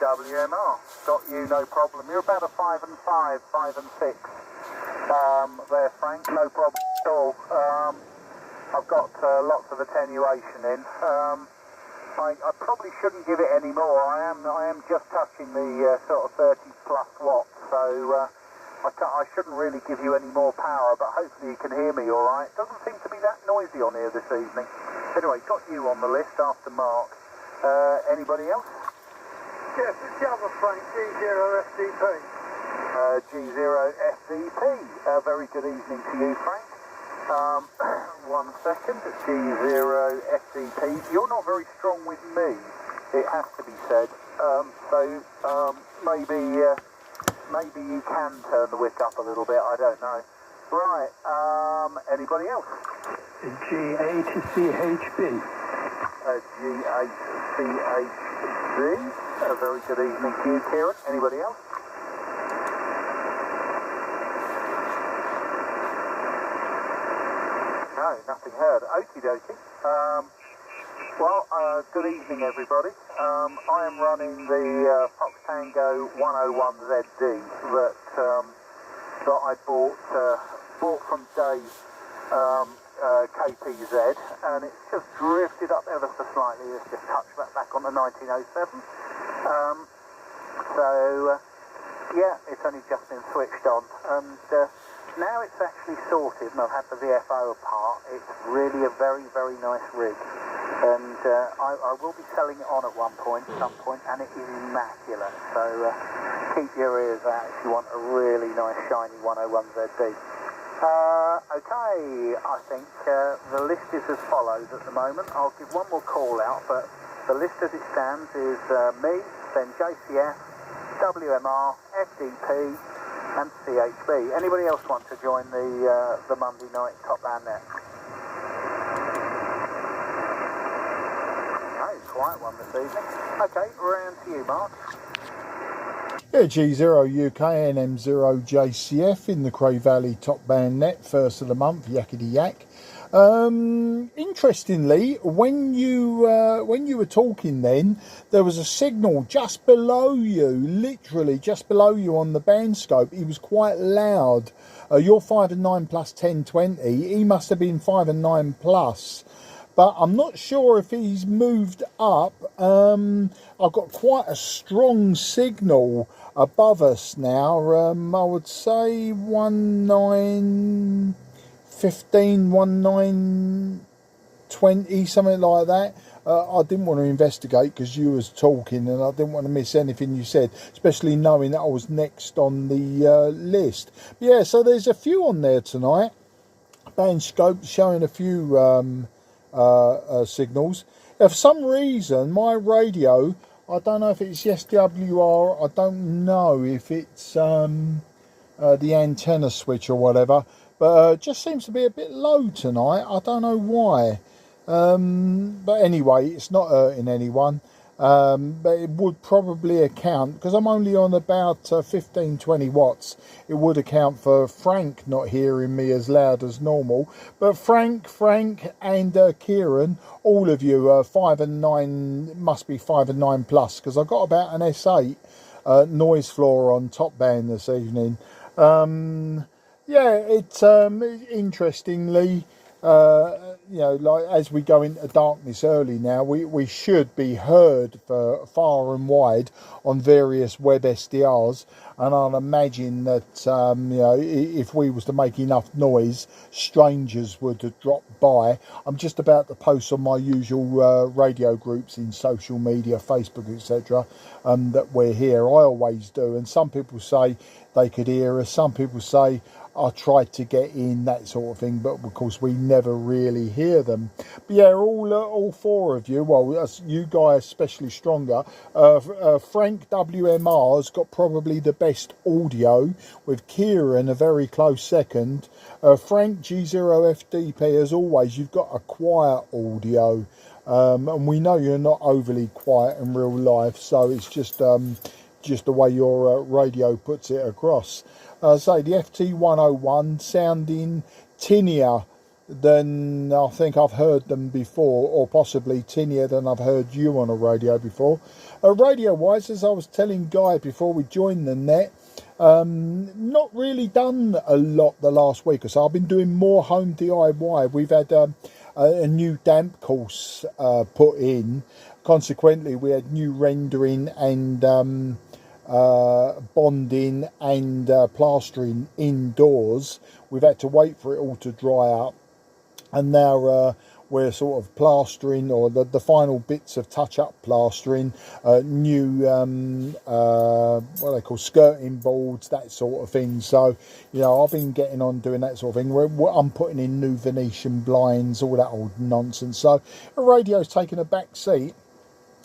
WMR. Got you, no problem. You're about a 5 and 5, 5 and 6. There, Frank, no problem at all. I've got lots of attenuation in. I probably shouldn't give it any more. I am just touching the sort of 30 plus watts, so I shouldn't really give you any more power, but hopefully you can hear me all right. Doesn't seem to be that noisy on here this evening. Anyway, got you on the list after Mark. Anybody else? Yes, it's the other Frank, G0FDP. G0FDP. Very good evening to you, Frank. 1 second. G0FDP. You're not very strong with me, it has to be said. Maybe you can turn the wick up a little bit, I don't know. Right, anybody else? G8CHB. G8CHB. A very good evening to you, Kieran. Anybody else? No, nothing heard. Okie dokie. Good evening, everybody. I am running the Fox Tango 101ZD that I bought from Dave KPZ, and it's just drifted up ever so slightly. It's just touched back on the 1907. Yeah, it's only just been switched on, and now it's actually sorted, and I've had the VFO apart. It's really a very, very nice rig, and I will be selling it on at some point, and it is immaculate. So keep your ears out if you want a really nice shiny 101ZD. Okay, I think the list is as follows at the moment. I'll give one more call out, but the list as it stands is me, then JCF, WMR, FDP, and CHB. Anybody else want to join the Monday night Top Band net? Okay, quiet one this evening. Okay, round to you, Mark. Yeah, G0 UK and M0 JCF in the Cray Valley Top Band net, first of the month, yakety yak. Interestingly, when you were talking then, there was a signal just below you, literally just below you on the band scope. It was quite loud. You're 5 and 9 plus 1020. He must have been 5 and 9 plus. But I'm not sure if he's moved up. I've got quite a strong signal above us now. I would say 1915, 1920, something like that. I didn't want to investigate because you was talking, and I didn't want to miss anything you said, especially knowing that I was next on the list. But yeah, so there's a few on there tonight. Band scope showing a few signals. Now, for some reason, my radio, I don't know if it's SWR, I don't know if it's the antenna switch or whatever, but it just seems to be a bit low tonight. I don't know why. But anyway, it's not hurting anyone. But it would probably account, because I'm only on about 15-20 watts, it would account for Frank not hearing me as loud as normal. But Frank and Kieran, all of you are 5 and 9, must be 5 and 9 plus, because I've got about an S8 noise floor on Top Band this evening. Yeah, it's interestingly, you know, like as we go into darkness early now, we should be heard for far and wide on various web SDRs, and I'll imagine that you know, if we was to make enough noise, strangers would have dropped by. I'm just about to post on my usual radio groups in social media, Facebook, etc., that we're here. I always do, and some people say they could hear us, some people say I tried to get in, that sort of thing, but of course we never really hear them. But yeah, all four of you, well, you guys especially stronger. Frank WMR's got probably the best audio, with Kieran a very close second. Frank G0FDP, as always, you've got a quiet audio, and we know you're not overly quiet in real life, so it's just the way your radio puts it across. Say the FT101 sounding tinnier than I think I've heard them before, or possibly tinnier than I've heard you on a radio before. Radio-wise, as I was telling Guy before we joined the net, not really done a lot the last week or so. I've been doing more home DIY. We've had a new damp course put in. Consequently, we had new rendering and bonding and plastering indoors. We've had to wait for it all to dry up, and now we're sort of plastering, or the final bits of touch-up plastering, new what they call skirting boards, that sort of thing. So, you know, I've been getting on doing that sort of thing. I'm putting in new Venetian blinds, all that old nonsense. So the radio's taken a back seat.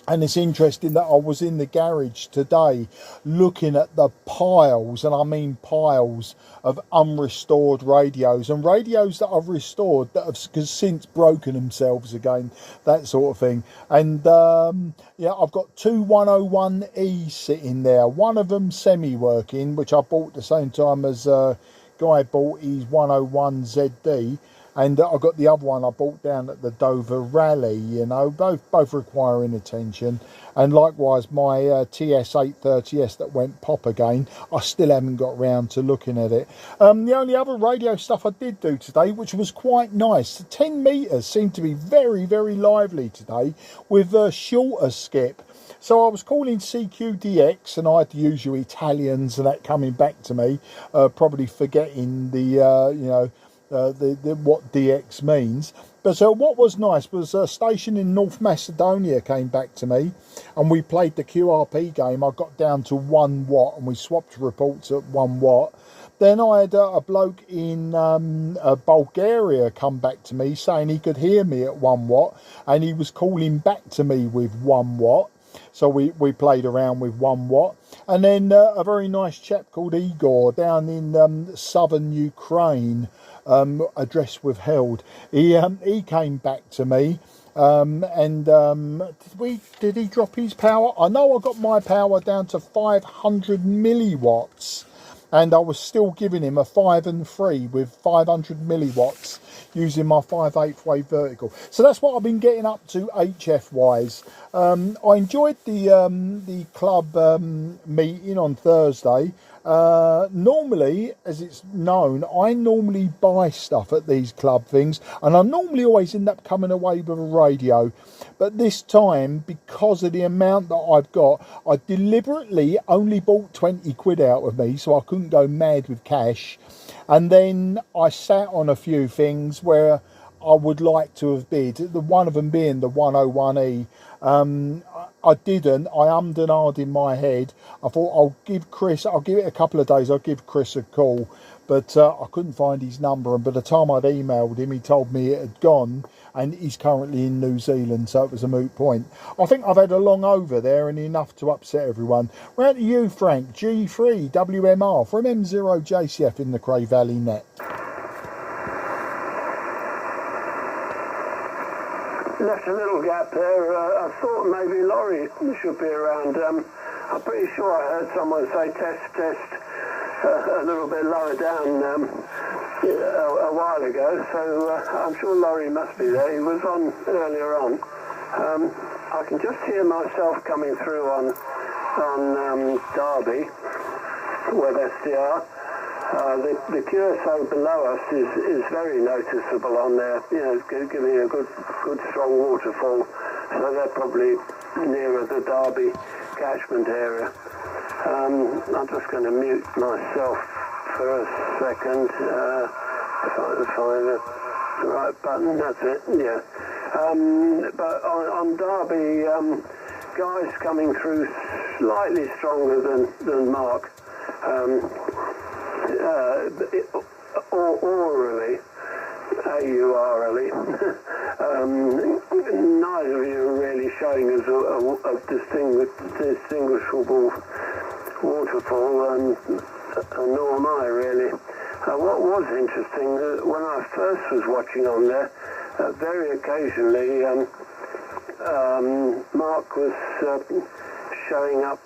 And it's interesting that I was in the garage today looking at the piles, and I mean piles, of unrestored radios, and radios that I've restored that have since broken themselves again, that sort of thing. And yeah, I've got two 101E sitting there. One of them semi-working, which I bought the same time as Guy bought his 101ZD. And I got the other one I bought down at the Dover Rally, you know, both requiring attention. And likewise, my TS830S that went pop again, I still haven't got round to looking at it. The only other radio stuff I did do today, which was quite nice, the 10 metres seemed to be very, very lively today with shorter skip. So I was calling CQDX, and I had the usual Italians and that coming back to me, probably forgetting the, you know, what DX means. But what was nice was a station in North Macedonia came back to me, and we played the QRP game. I got down to 1 watt, and we swapped reports at 1 watt. Then I had a bloke in Bulgaria come back to me saying he could hear me at 1 watt, and he was calling back to me with 1 watt. So we played around with 1 watt. And then a very nice chap called Igor down in southern Ukraine, address withheld. He came back to me, and did he drop his power? I know I got my power down to 500 milliwatts, and I was still giving him a 5 and 3 with 500 milliwatts using my 5/8 wave vertical. So that's what I've been getting up to HF wise. I enjoyed the club meeting on Thursday. Normally, as it's known, I normally buy stuff at these club things, and I normally always end up coming away with a radio. But this time, because of the amount that I've got, I deliberately only bought 20 quid out of me so I couldn't go mad with cash. And then I sat on a few things where I would like to have bid, the one of them being the 101E. I didn't. I ummed and ahed in my head. I thought I'll give it a couple of days, I'll give Chris a call. But I couldn't find his number, and by the time I'd emailed him, he told me it had gone, and he's currently in New Zealand, so it was a moot point. I think I've had a long over there and enough to upset everyone. Round to you, Frank, G3 WMR from M0JCF in the Cray Valley net. Left a little gap there. I thought maybe Laurie should be around. I'm pretty sure I heard someone say test a little bit lower down a while ago, so I'm sure Laurie must be there. He was on earlier on. I can just hear myself coming through on Derby with SDR. The QSO below us is very noticeable on there. You know, it's giving a good strong waterfall, so they're probably nearer the Derby catchment area. I'm just going to mute myself for a second. Find the right button. That's it. Yeah. But on Derby, guys coming through slightly stronger than Mark. Orally, A-U-R-L-E. Neither of you are really showing us a distinguishable waterfall, and nor am I really. What was interesting, when I first was watching on there, very occasionally Mark was showing up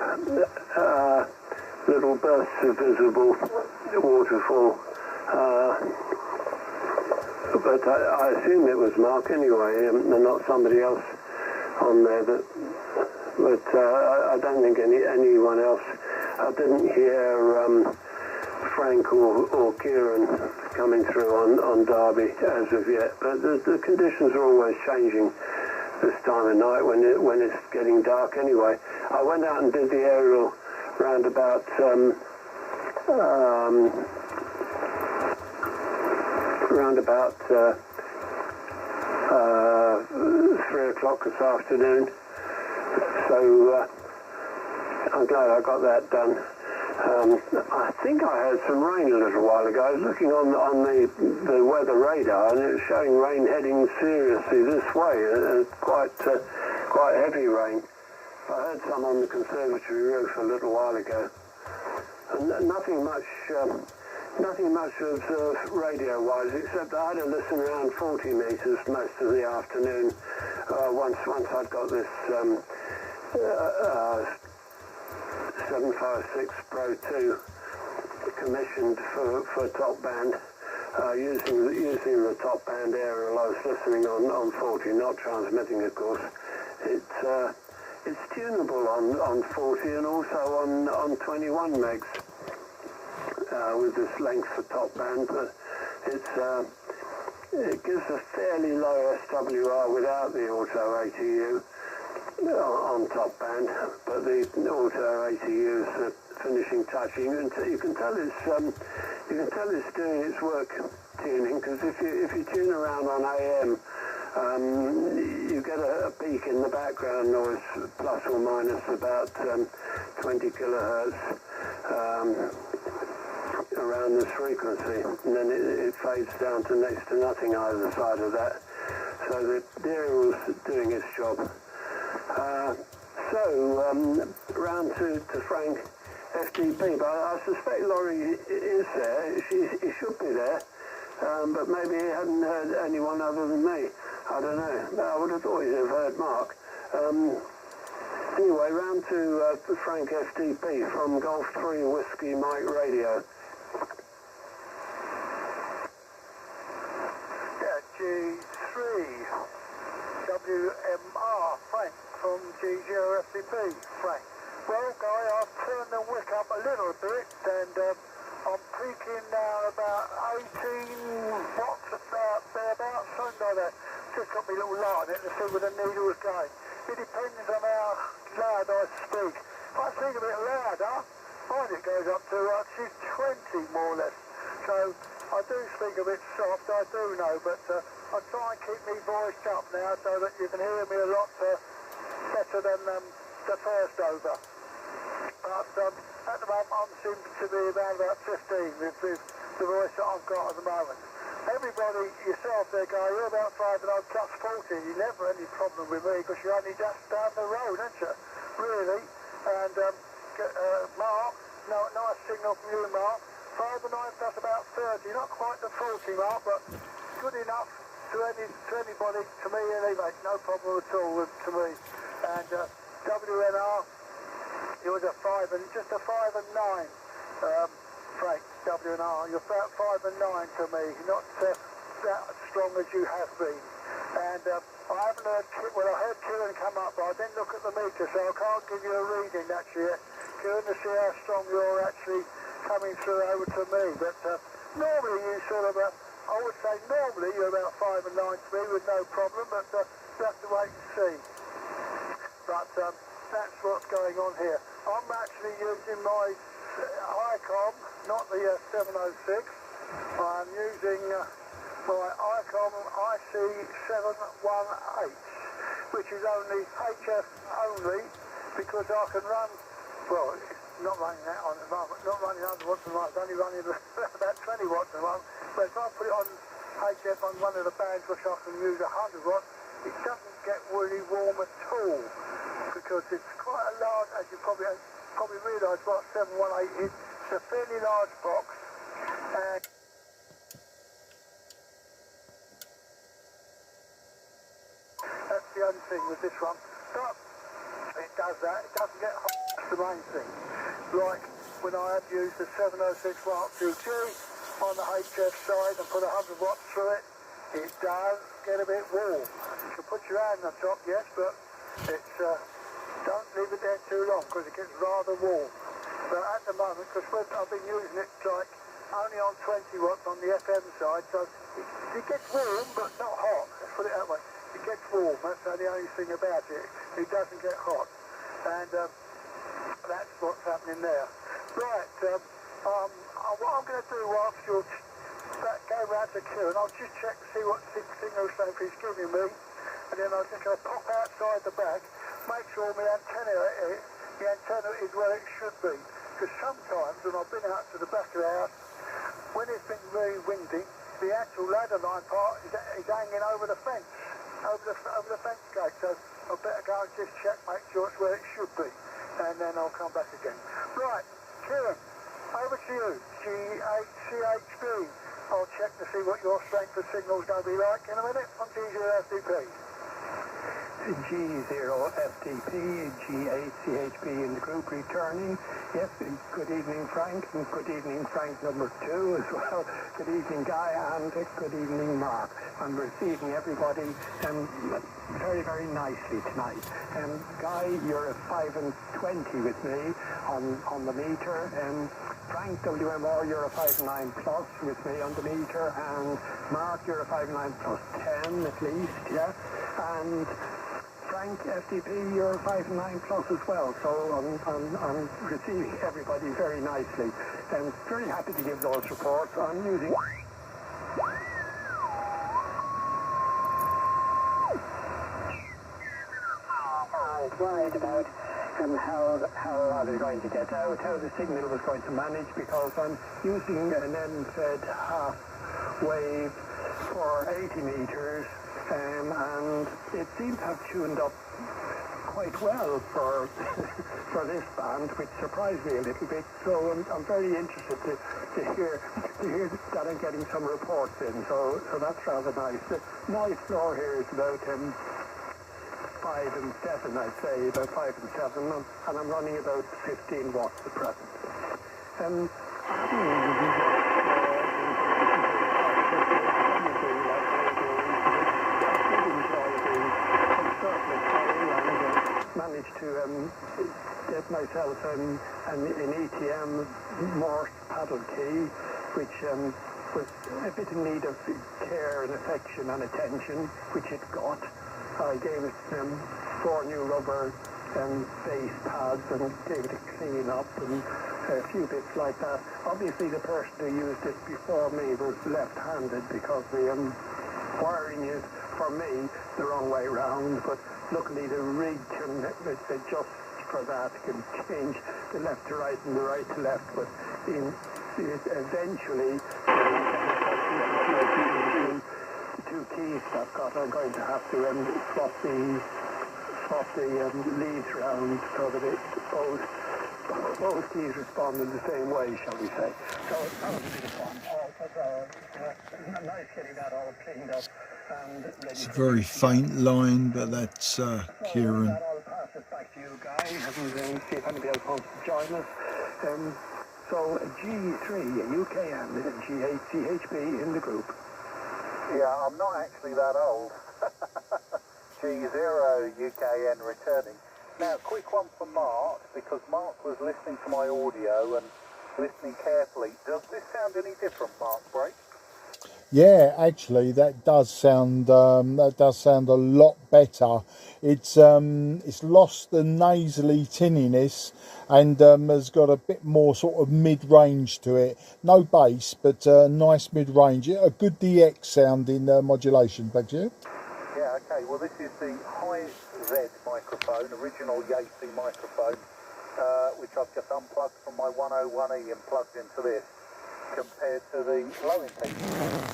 little bursts of visible waterfall. but I assume it was Mark anyway, and not somebody else on there. But I don't think anyone else. I didn't hear Frank or Kieran coming through on Derby as of yet. But the conditions are always changing this time of night when it's getting dark anyway. I went out and did the aerial round about around about 3 o'clock this afternoon, so I'm glad I got that done. I think I had some rain a little while ago. I was looking on the weather radar, and it was showing rain heading seriously this way, quite heavy rain. I heard some on the conservatory roof a little while ago. And nothing much to observe radio-wise, except I had to listen around 40 metres most of the afternoon. Once I'd got this 756 Pro 2 commissioned for top band, using the top band aerial. I was listening on 40, not transmitting, of course. It's tunable on 40 and also on 21 megs with this length for top band, but it gives a fairly low SWR without the auto ATU on top band, but the auto ATU is the finishing touch. You can tell it's doing its work tuning, because if you tune around on AM, you get a peak in the background noise, plus or minus about 20 kilohertz around this frequency, and then it fades down to next to nothing either side of that. So the aerial's doing its job. Round to Frank FTP, but I suspect Laurie is there. He should be there, but maybe he hadn't heard anyone other than me. I don't know. I would have thought he'd have heard Mark. Anyway, round to Frank FTP from Golf 3 Whiskey Mike Radio. Yeah, G3 WMR, Frank from G0FTP, Frank. Well, Guy, I've turned the wick up a little bit, and I'm peaking now about 18 watts, thereabouts, something like that. Just got my little light on it to see where the needle is going. It depends on how loud I speak. If I speak a bit louder, mine it goes up to actually 20 more or less. So I do speak a bit soft, I do know, but I try and keep my voice up now so that you can hear me a lot better than the first over. But at the moment I seem to be around about 15 with the voice that I've got at the moment. Everybody, yourself there, Guy, you're about 5 and I'm just 40. You never had any problem with me because you're only just down the road, aren't you? Really. And Mark, nice signal from you, Mark. 5 and 9 plus about 30. Not quite the 40 mark, but good enough to anybody, to me anyway. No problem at all to me. And WNR, it was a 5 and just a 5 and 9. Frank, WNR, you're about 5 and 9 to me, not that strong as you have been. And I haven't heard, well, I heard Kieran come up, but I didn't look at the meter, so I can't give you a reading actually yet, Kieran, to see how strong you're actually coming through over to me. But normally you sort of, I would say normally you're about 5 and 9 to me with no problem, but you have to wait and see. But that's what's going on here. I'm actually using my ICOM, not the 706. I'm using my ICOM IC718, which is only HF only, because I can run, well, it's not running that on the moment, not running 100 watts a month, only running about 20 watts a month. But if I put it on HF on one of the bands which I can use 100 watts, it doesn't get really warm at all, because it's quite a large, as you probably realise what 718 is. It's a fairly large box, and that's the only thing with this one. But it does that, it doesn't get hot, that's the main thing. Like when I have used the 706 Mark 2G on the HF side and put 100 watts through it, it does get a bit warm. You can put your hand on top, yes, but it's don't leave it there too long because it gets rather warm. But at the moment, because I've been using it like only on 20 watts on the FM side, so it gets warm but not hot. Let's put it that way. It gets warm. That's the only thing about it. It doesn't get hot, and that's what's happening there. Right. What I'm going to do whilst you're go round to Kieran, I'll just check to see what signal strength he's giving me, and then I'm just going to pop outside the back, make sure my antenna is where it should be. Because sometimes when I've been out to the back of the house, when it's been very windy, the actual ladder line part is hanging over the fence, over the fence gate. So I better go and just check, make sure it's where it should be, and then I'll come back again. Right, Kieran, over to you. CHB. I'll check to see what your strength of signal is going to be like in a minute on G0FDP. G0FDP, G8CHB in the group returning. Yes, good evening Frank, and good evening Frank number 2 as well. Good evening Guy, and good evening Mark. I'm receiving everybody very, very nicely tonight. Guy, you're at 5 and 20 with me on the meter. Frank WMR, you're a 5.9 plus with me on the meter, and Mark, you're a 5.9 plus 10 at least, yeah. And Frank FDP, you're a 5.9 plus as well, so I'm receiving everybody very nicely. I'm very happy to give those reports. I'm using... worried about how I was going to get out, how the signal was going to manage, because I'm using an end-fed half wave for 80 meters, and it seems to have tuned up quite well for for this band, which surprised me a little bit. So I'm very interested to hear that I'm getting some reports in. So that's rather nice. My floor here is about 5 and 7, I'd say, about 5 and 7, and I'm running about 15 watts at present. Managed to get myself an ETM Morse paddle key, which was a bit in need of care and affection and attention, which it got. I gave it 4 new rubber base pads and gave it a clean up and a few bits like that. Obviously the person who used it before me was left-handed because the wiring is, for me, the wrong way round, but luckily the rig can adjust for that, can change the left to right and the right to left, but eventually the 2 keys that I've got, I'm going to have to swap the leads around so that both keys respond in the same way, shall we say. So that was a bit of fun. Nice getting that all cleaned up. It's a very faint line, but that's Kieran. I'll pass it back to you, Guy, and see if anybody else wants to join us. So G3 UKM and G8 CHB in the group. Yeah, I'm not actually that old. G0 UKN returning. Now, quick one for Mark, because Mark was listening to my audio and listening carefully. Does this sound any different, Mark Bray? Yeah, actually, that does sound a lot better. It's lost the nasally tinniness and has got a bit more sort of mid-range to it. No bass, but nice mid-range. A good DX sound in modulation. Back to you. Yeah, okay. Well, this is the high Z microphone, original Yaesu microphone, which I've just unplugged from my 101E and plugged into this, compared to the low intensity.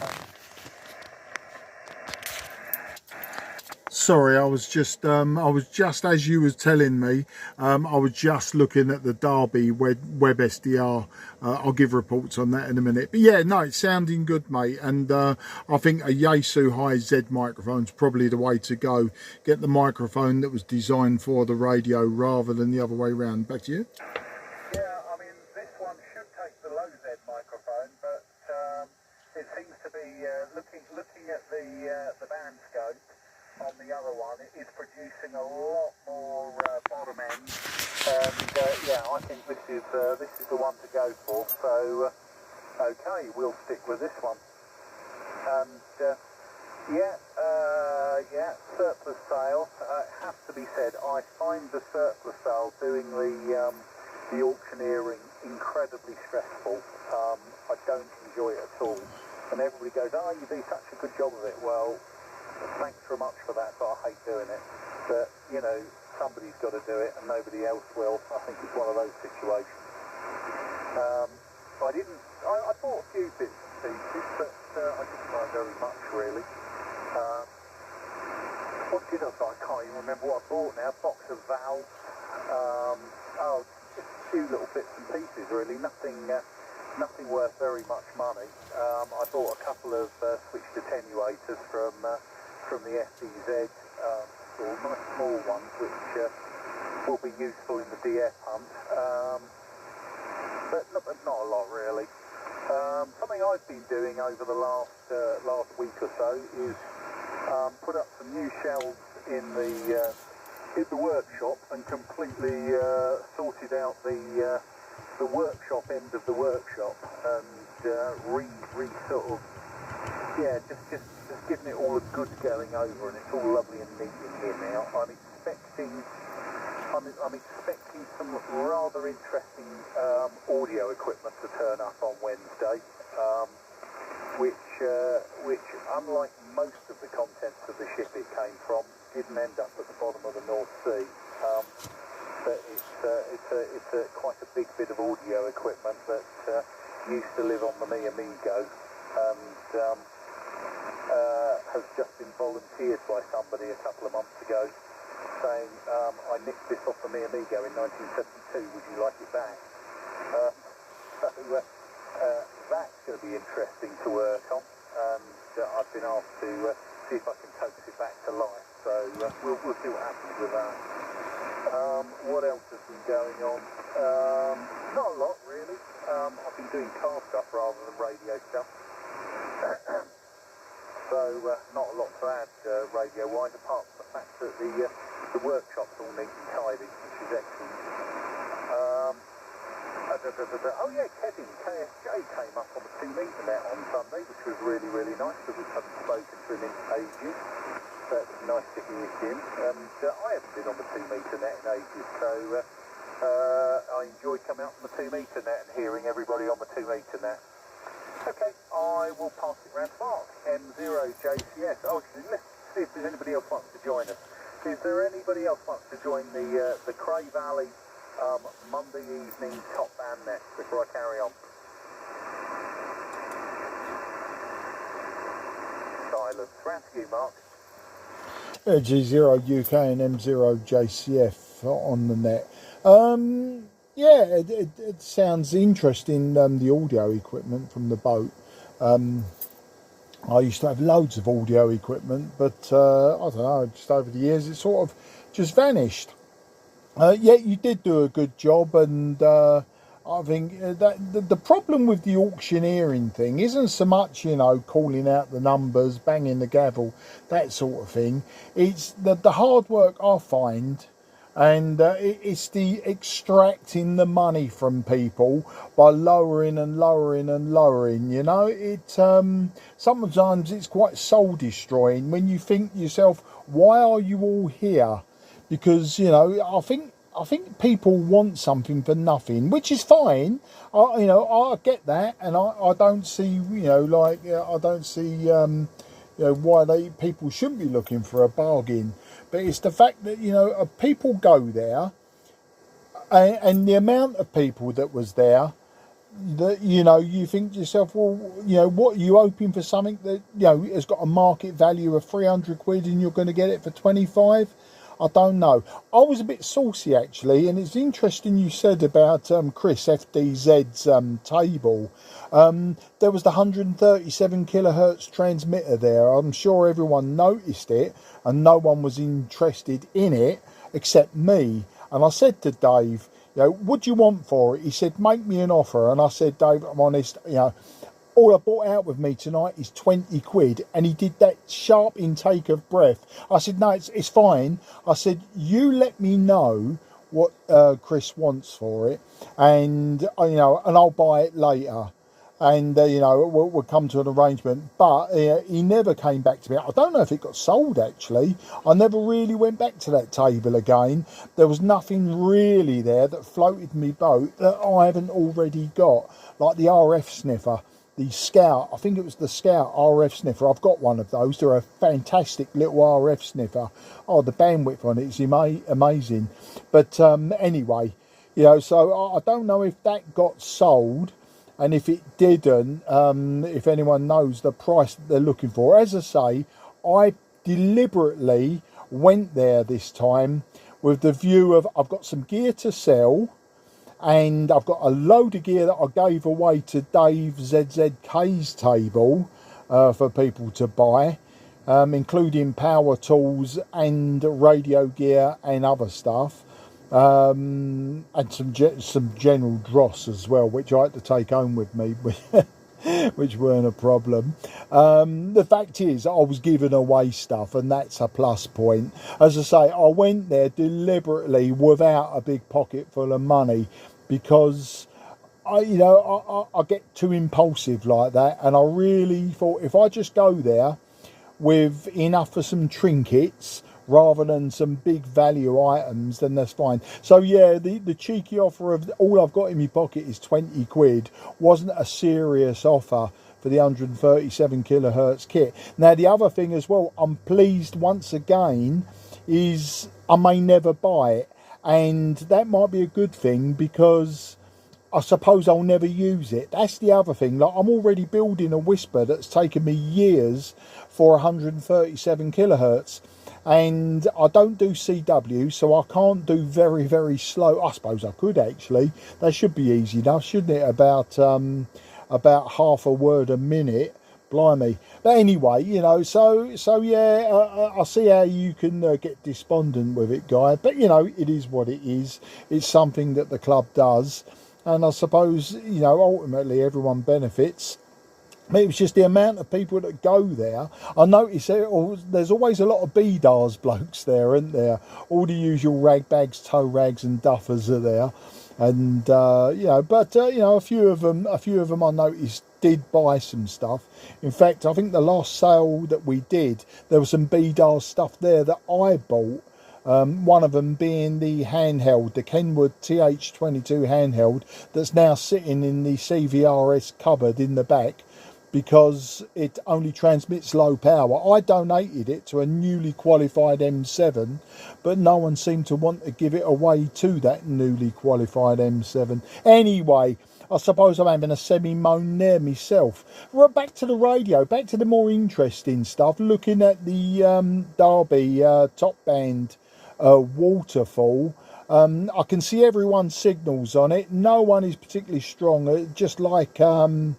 Sorry, I was just as you was telling me, I was just looking at the Derby web SDR. I'll give reports on that in a minute. But yeah, no, it's sounding good, mate. And I think a Yaesu High Z microphone is probably the way to go. Get the microphone that was designed for the radio rather than the other way around. Back to you. Yeah, I mean, this one should take the low Z microphone, but it seems to be looking at the band scope on the other one. It is producing a lot more bottom end, and yeah, I think this is the one to go for. So okay, we'll stick with this one. And yeah, surplus sale. It has to be said, I find the surplus sale doing the auctioneering incredibly stressful. I don't enjoy it at all. And everybody goes, oh, you do such a good job of it. Well, thanks very much for that, but I hate doing it. But, you know, somebody's got to do it and nobody else will. I think it's one of those situations. I bought a few bits and pieces, but I didn't buy very much, really. What did I buy? I can't even remember what I bought now. A box of valves. Just a few little bits and pieces, really. Nothing worth very much money. I bought a couple of switched attenuators from the FDZ, nice small ones, which will be useful in the DF hunt. But not a lot, really. Something I've been doing over the last week or so is put up some new shelves in the workshop and completely sorted out the workshop end of the workshop and sort of just giving it all a good going over, and it's all lovely and neat in here now. I'm expecting some rather interesting audio equipment to turn up on Wednesday, which unlike most of the contents of the ship it came from, didn't end up at the bottom of the North Sea. But it's quite a big bit of audio equipment that used to live on the Mi Amigo, and has just been volunteered by somebody a couple of months ago, saying, I nicked this off the Mi Amigo in 1972, would you like it back? That's going to be interesting to work on, and I've been asked to see if I can coax it back to life, so we'll see what happens with that. What else has been going on? Not a lot, really. I've been doing car stuff rather than radio stuff. So not a lot to add radio-wise, apart from the fact that the workshop's all neat and tidy, which is excellent. Oh yeah, Kevin, KSJ came up on the 2-metre net on Sunday, which was really, really nice, because we haven't spoken to him in ages. So it was nice to hear him. And I haven't been on the 2-metre net in ages, so I enjoyed coming up on the 2-metre net and hearing everybody on the 2-metre net. Okay, I will pass it round to Mark, M0JCS. Oh, let's see if there's anybody else wants to join us. Is there anybody else wants to join the Cray Valley Monday evening top band net before I carry on? Silence. Round to you, Mark. G0 UK and M0 JCF on the net. Yeah, it sounds interesting, the audio equipment from the boat. I used to have loads of audio equipment, but I don't know, just over the years it sort of just vanished. Yeah, you did do a good job, and I think that the problem with the auctioneering thing isn't so much, you know, calling out the numbers, banging the gavel, that sort of thing. It's the hard work I find, and it's the extracting the money from people by lowering and lowering and lowering. You know, it sometimes it's quite soul destroying when you think to yourself, why are you all here? Because, you know, I think people want something for nothing, which is fine. I get that, and I don't see, you know, like I don't see, you know, why people shouldn't be looking for a bargain. But it's the fact that, you know, people go there, and the amount of people that was there, that, you know, you think to yourself, well, you know, what are you hoping for something that, you know, has got a market value of 300 quid and you're going to get it for 25? I don't know. I was a bit saucy, actually, and it's interesting you said about Chris FDZ's table. There was the 137 kilohertz transmitter there. I'm sure everyone noticed it, and no one was interested in it except me. And I said to Dave, you know, what do you want for it? He said, make me an offer. And I said, Dave, I'm honest, you know, all I brought out with me tonight is 20 quid. And he did that sharp intake of breath. I said, no, it's fine. I said, you let me know what Chris wants for it, and and I'll buy it later. And we'll come to an arrangement. But he never came back to me. I don't know if it got sold, actually. I never really went back to that table again. There was nothing really there that floated me boat that I haven't already got, like the RF sniffer, the Scout. I think it was the Scout RF sniffer. I've got one of those. They're a fantastic little RF sniffer. Oh, the bandwidth on it is amazing. But anyway, so I don't know if that got sold. And if it didn't, if anyone knows the price that they're looking for. As I say, I deliberately went there this time with the view of I've got some gear to sell, and I've got a load of gear that I gave away to Dave ZZK's table for people to buy, including power tools and radio gear and other stuff. And some general dross as well, which I had to take home with me, which weren't a problem. The fact is, I was giving away stuff, and that's a plus point. As I say, I went there deliberately without a big pocket full of money, because I get too impulsive like that, and I really thought if I just go there with enough for some trinkets rather than some big value items, then that's fine. So yeah, the cheeky offer of all I've got in my pocket is 20 quid wasn't a serious offer for the 137 kilohertz kit. Now the other thing as well, I'm pleased once again, is I may never buy it, and that might be a good thing, because I suppose I'll never use it. That's the other thing. Like, I'm already building a Whisper that's taken me years for 137 kilohertz. And I don't do CW, so I can't do very, very slow. I suppose I could actually. That should be easy enough, shouldn't it? About half a word a minute. Blimey. But anyway, so yeah, I see how you can get despondent with it, Guy. But, it is what it is. It's something that the club does. And I suppose, ultimately everyone benefits. It was just the amount of people that go there. I notice there's always a lot of BDARS blokes there, isn't there? All the usual rag bags, tow rags and duffers are there. And, a few of them I noticed did buy some stuff. In fact, I think the last sale that we did, there was some BDARS stuff there that I bought. One of them being the handheld, the Kenwood TH22 handheld, that's now sitting in the CVRS cupboard in the back, because it only transmits low power. I donated it to a newly qualified M7, but no one seemed to want to give it away to that newly qualified M7. Anyway, I suppose I'm having a semi-moan there myself. Right, back to the radio, back to the more interesting stuff, looking at the Derby top band waterfall. I can see everyone's signals on it. No one is particularly strong, just like Frank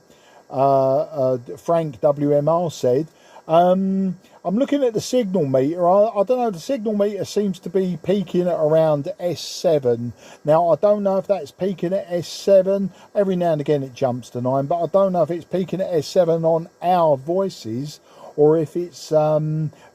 WMR said. I'm looking at the signal meter. I don't know, the signal meter seems to be peaking at around S7. Now, I don't know if that's peaking at S7. Every now and again it jumps to 9, but I don't know if it's peaking at S7 on our voices, or if it's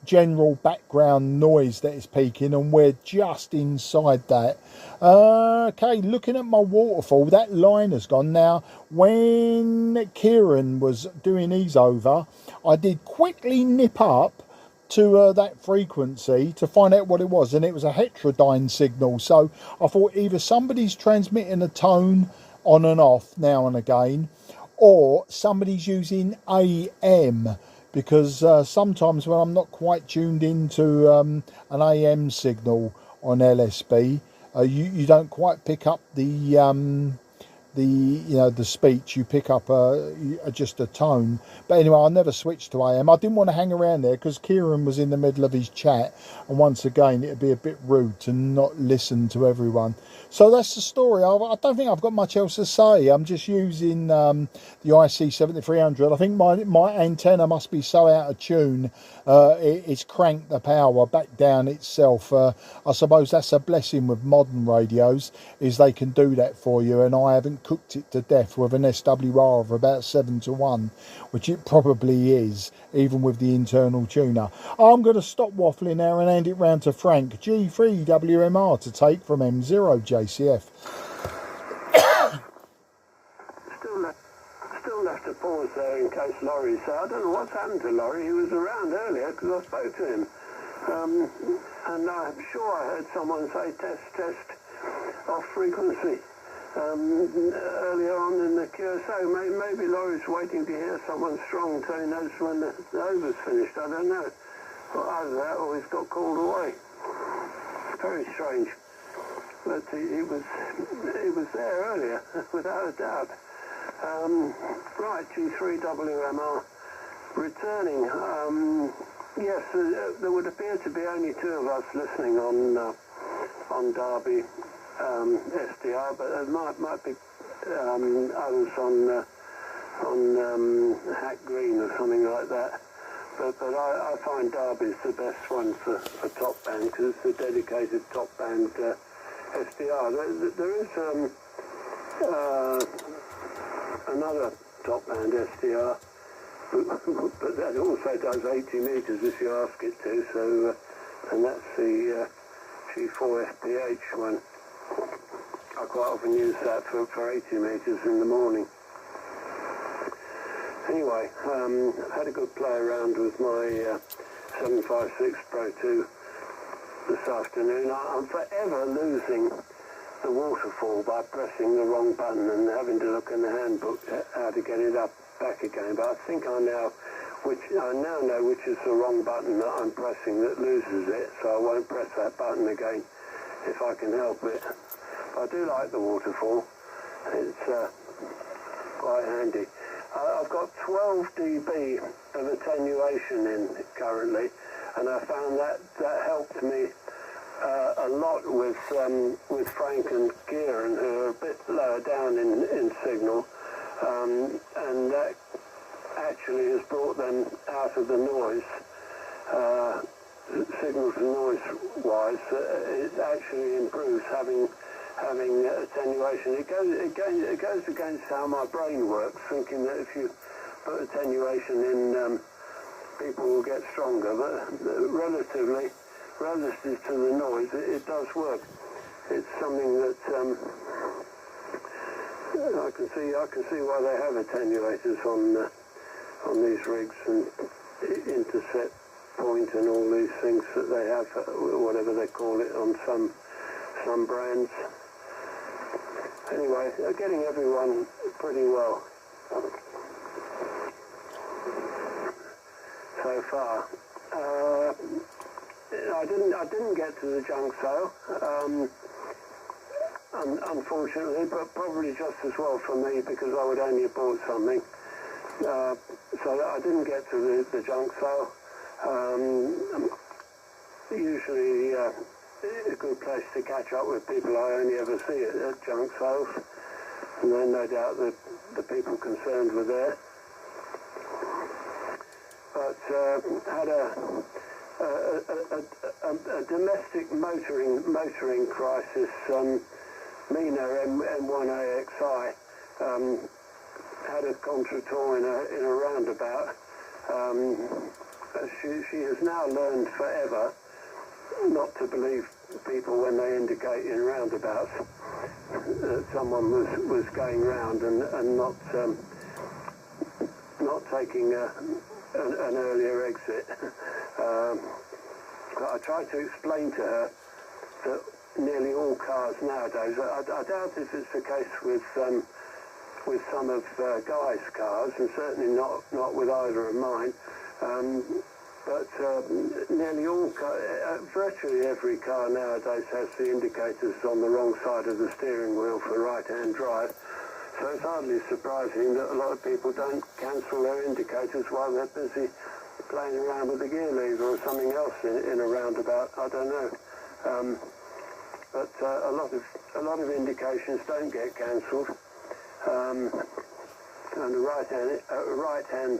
general background noise that is peaking, and we're just inside that. Okay, looking at my waterfall, that line has gone. Now, when Kieran was doing his over, I did quickly nip up to that frequency to find out what it was, and it was a heterodyne signal. So I thought either somebody's transmitting a tone on and off now and again, or somebody's using AM, because sometimes when I'm not quite tuned into an AM signal on LSB, you don't quite pick up the speech. You pick up just a tone. But anyway, I never switched to AM. I didn't want to hang around there because Kieran was in the middle of his chat, and once again it'd be a bit rude to not listen to everyone. So that's the story. I don't think I've got much else to say. I'm just using the IC7300. I think my antenna must be so out of tune, it's cranked the power back down itself. I suppose that's a blessing with modern radios, is they can do that for you, and I haven't cooked it to death with an SWR of about 7-1, which it probably is, even with the internal tuner. I'm going to stop waffling now and hand it round to Frank. G3 WMR to take from M0 JCF. Still left a pause there in case Laurie. So I don't know what's happened to Laurie. He was around earlier because I spoke to him. And I'm sure I heard someone say test off frequency earlier on in the QSO. Maybe Laurie's waiting to hear someone strong so he knows when the over's finished. I don't know. Well, either that or he's got called away. Very strange. But he was there earlier, without a doubt. Right, G3 WMR returning. Yes, there would appear to be only two of us listening on Derby SDR, but there might be others on Hack Green or something like that. But I find Derby's the best one for top band because it's a dedicated top band SDR. There is another top band SDR. But that also does 80 metres if you ask it to, so, and that's the G4 FPH one. I quite often use that for 80 metres in the morning. Anyway, had a good play around with my 756 Pro 2 this afternoon. I'm forever losing the waterfall by pressing the wrong button and having to look in the handbook how to get it back again, but I think I now know which is the wrong button that I'm pressing that loses it, so I won't press that button again if I can help it. I do like the waterfall. It's quite handy. I've got 12 dB of attenuation in currently, and I found that helped me a lot with Frank and Kieran, who are a bit lower down in signal. And that actually has brought them out of the noise, signal to noise wise. It actually improves having attenuation. It goes against how my brain works, thinking that if you put attenuation in, people will get stronger. But relative to the noise, it does work. It's something that I can see why they have attenuators on these rigs and intercept point and all these things that they have, whatever they call it, on some brands. Anyway, they're getting everyone pretty well so far. I didn't get to the junk sale. Unfortunately, but probably just as well for me because I would only have bought something. So I didn't get to the junk sale. Usually a good place to catch up with people I only ever see at junk sales. And then no doubt the people concerned were there. But had a domestic motoring crisis. Mina M1 AXI had a contretemps in a roundabout. She has now learned forever not to believe people when they indicate in roundabouts that someone was going round and not taking an earlier exit. I tried to explain to her that nearly all cars nowadays, I doubt if it's the case with some of Guy's cars, and certainly not with either of mine, but nearly all virtually every car nowadays has the indicators on the wrong side of the steering wheel for right-hand drive. So it's hardly surprising that a lot of people don't cancel their indicators while they're busy playing around with the gear lever or something else in a roundabout. I don't know. But a lot of indications don't get cancelled, and a right-hand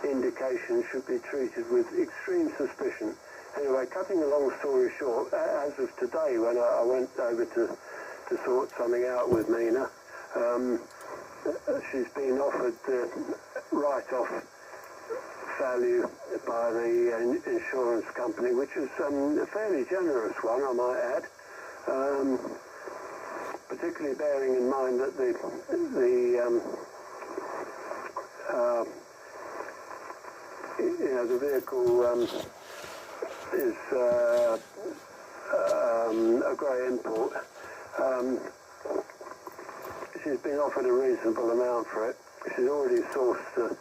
indication should be treated with extreme suspicion. Anyway, cutting a long story short, as of today, when I went over to sort something out with Mina, she's been offered the write-off value by the insurance company, which is a fairly generous one, I might add, particularly bearing in mind that the vehicle is a Cray import. She's been offered a reasonable amount for it. She's already sourced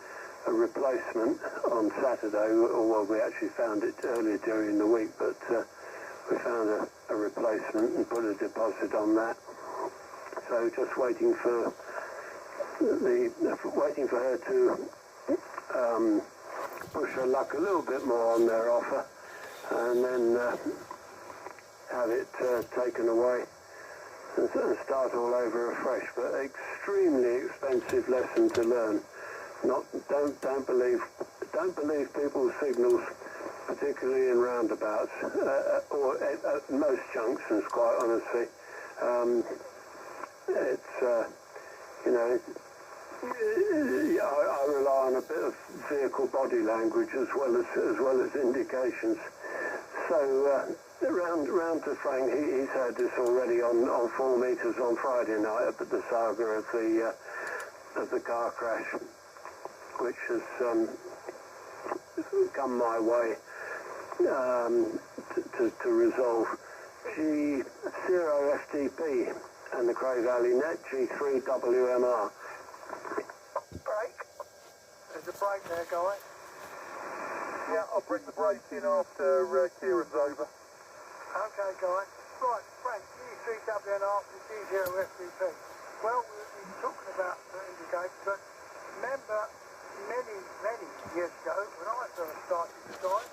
a replacement on Saturday, or well, we actually found it earlier during the week, but we found a replacement and put a deposit on that. So just waiting for her to push her luck a little bit more on their offer, and then have it taken away and start all over afresh. But extremely expensive lesson to learn. Don't believe people's signals, particularly in roundabouts or at most junctions. Quite honestly, it's I rely on a bit of vehicle body language as well as indications. So round to Frank, he's heard this already on 4 meters on Friday night up at the saga of the car crash, which has come my way to resolve. G0FTP and the Cray Valley Net G3WMR. Brake. There's a brake there, guy. Yeah, I'll bring the brakes in after Kieran's over. Okay, guy. Right, Frank, G3WMR and G0FTP. Well, we're talking about indicators, but remember many years ago when I first started to drive,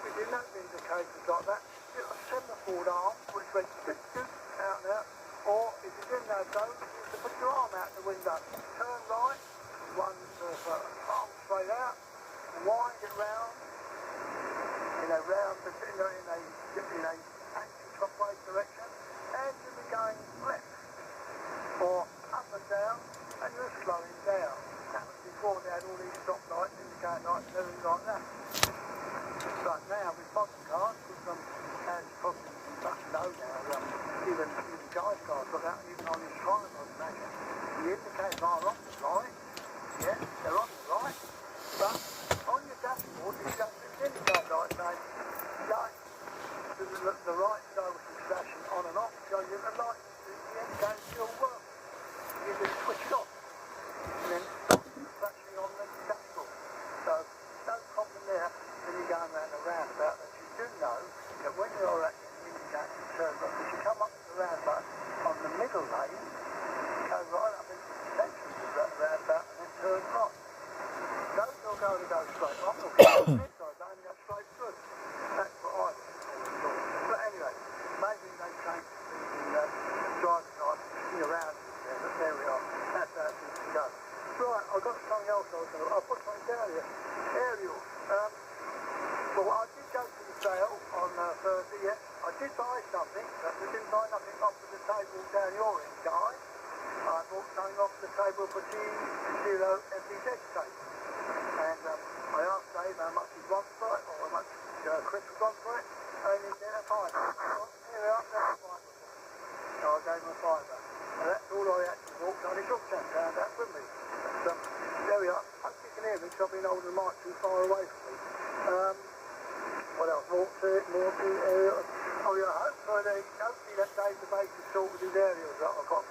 we didn't have indicators like that. It was a semaphore arm, which went out and out, or if you didn't have those, you had to put your arm out the window. Turn right, one arm straight out, wind it round, round in a anti-clockwise direction, and you'll be going left, or up and down, and you're slowing down. That was before they had all these stop lights, indicator lights, and everything like that. But now with modern cars, with as probably much know now, even guys cars got that, even on his trial, I imagine. The indicators are on the right, yeah, they're on the right, but on your dashboard you don't see the indicator light saying light to the right side which is flashing on and off, so you the light, the indicator still works. You just switch it off, and then it stops flashing on the dashboard. So no problem there when you're going around a roundabout, that you do know that when you're at the indicator turn right, if you come up to the roundabout on the middle lane, go right up into the centre of the roundabout and then turn right. Those are going to go straight. I'm not going to go inside, they only go straight through. That's what I was thought. But anyway, maybe they changed the driver's license around there, but there we are. That's how it needs to go. Right, I've got something else I'll put something down here. Aerials. Well, I did go to the sale on Thursday, yes. I did buy something, but we didn't buy nothing off of the table down your end, guys. I bought something off the table for G0FTZ table. And I asked Dave how much he wants for it, or how much Chris would want for it, and he said a fiver. Here we are, that's a fiver. So I gave him a fiver. And that's all I actually bought, so he took £10 out with me. But there we are. I hope you can hear me, because I've been holding the mic too far away from me. What else? More to aerials. Oh yeah, hopefully that Dave the Baker sort with his aerials that I got.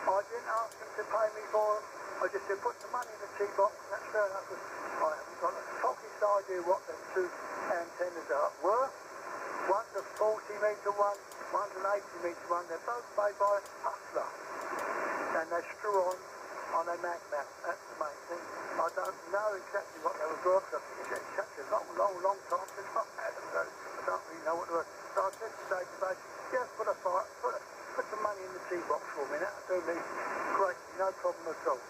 I didn't ask him to pay me for them. I just said put the money in the tea box, and that's fair enough. I haven't got the foggiest idea what them two antennas are worth. One's a 40 metre one, one's an 80 metre one. They're both made by Hustler, and they're screw on a mag map. That's the main thing. I don't know exactly what they were worth. I think it's such a long time since I've had them. So I don't really know what they were. So I said to Dave today, just put some money in the tea box for me. That'll do me great, no problem at all.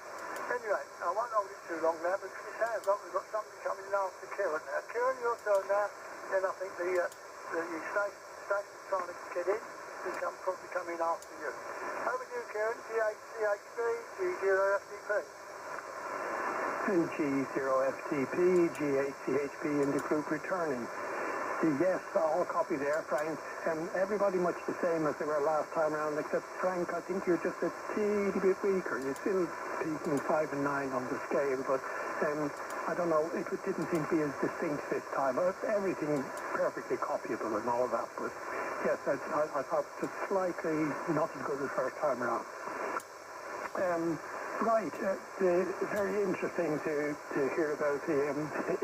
Anyway, I won't hold it too long now, because it sounds like we've got somebody coming in after Kieran now. Kieran, your turn now. Then I think the station's trying to get in. He'll probably come in after you. Over to you, Kieran. Kieran. G8CHP, G0FTP. G0FTP, G8CHP in the group returning. Yes, all copy there, Frank. Everybody much the same as they were last time around, except Frank, I think you're just a teeny bit weaker. You're still peaking 5 and 9 on the scale, but I don't know, it didn't seem to be as distinct this time. Everything perfectly copyable and all that, but yes, I thought just slightly not as good as first time around. Right, very interesting to hear about the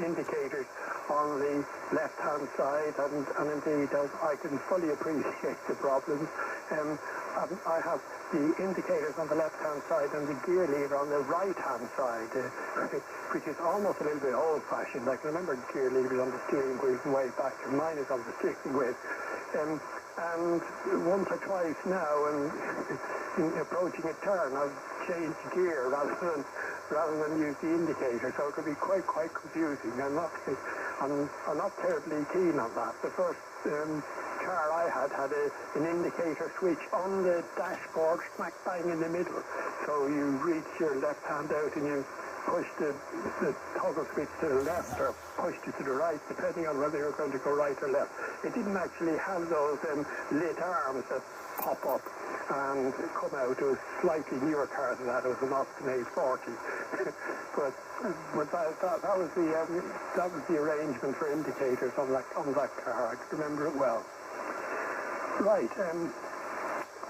indicators on the left-hand side, and indeed I can fully appreciate the problems. I have the indicators on the left-hand side and the gear lever on the right-hand side, which is almost a little bit old-fashioned. I can remember gear levers on the steering wheel from way back, and mine is on the steering wheel. And once or twice now, and in approaching a turn, I've changed gear rather than use the indicator, so it could be quite confusing. I'm not terribly keen on that. The first car I had an indicator switch on the dashboard smack bang in the middle, so you reach your left hand out and you push the toggle switch to the left or pushed it to the right, depending on whether you're going to go right or left. It didn't actually have those lit arms that pop up and come out. It was slightly newer car than that. It was an Austin 840. but that was the arrangement for indicators on that car. I can remember it well. Right,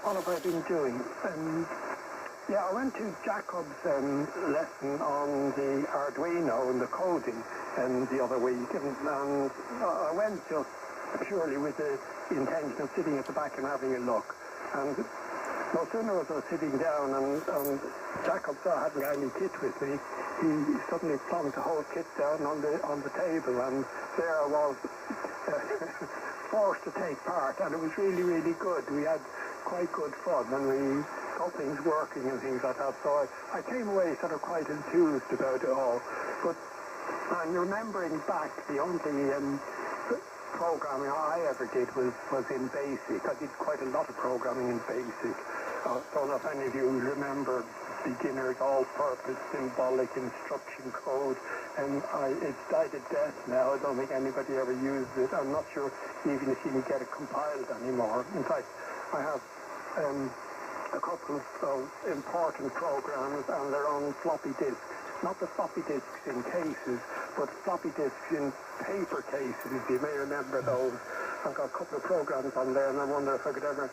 what have I been doing? Yeah, I went to Jacob's lesson on the Arduino and the coding the other week, and I went just purely with the intention of sitting at the back and having a look. And no sooner was I sitting down and Jacob saw I hadn't got any kit with me, he suddenly plunked the whole kit down on the table, and there I was forced to take part, and it was really good. We had quite good fun, and we got things working and things like that, so I came away sort of quite enthused about it all. But I'm remembering back, the only programming I ever did was in BASIC. I did quite a lot of programming in BASIC. I don't know if any of you remember beginner's all-purpose symbolic instruction code, and it's died a death now. I don't think anybody ever used it. I'm not sure even if you can get it compiled anymore. In fact, I have a couple of important programs and they're on floppy disks. Not the floppy disks in cases, but floppy disks in paper cases. You may remember those. I've got a couple of programs on there, and I wonder if I could ever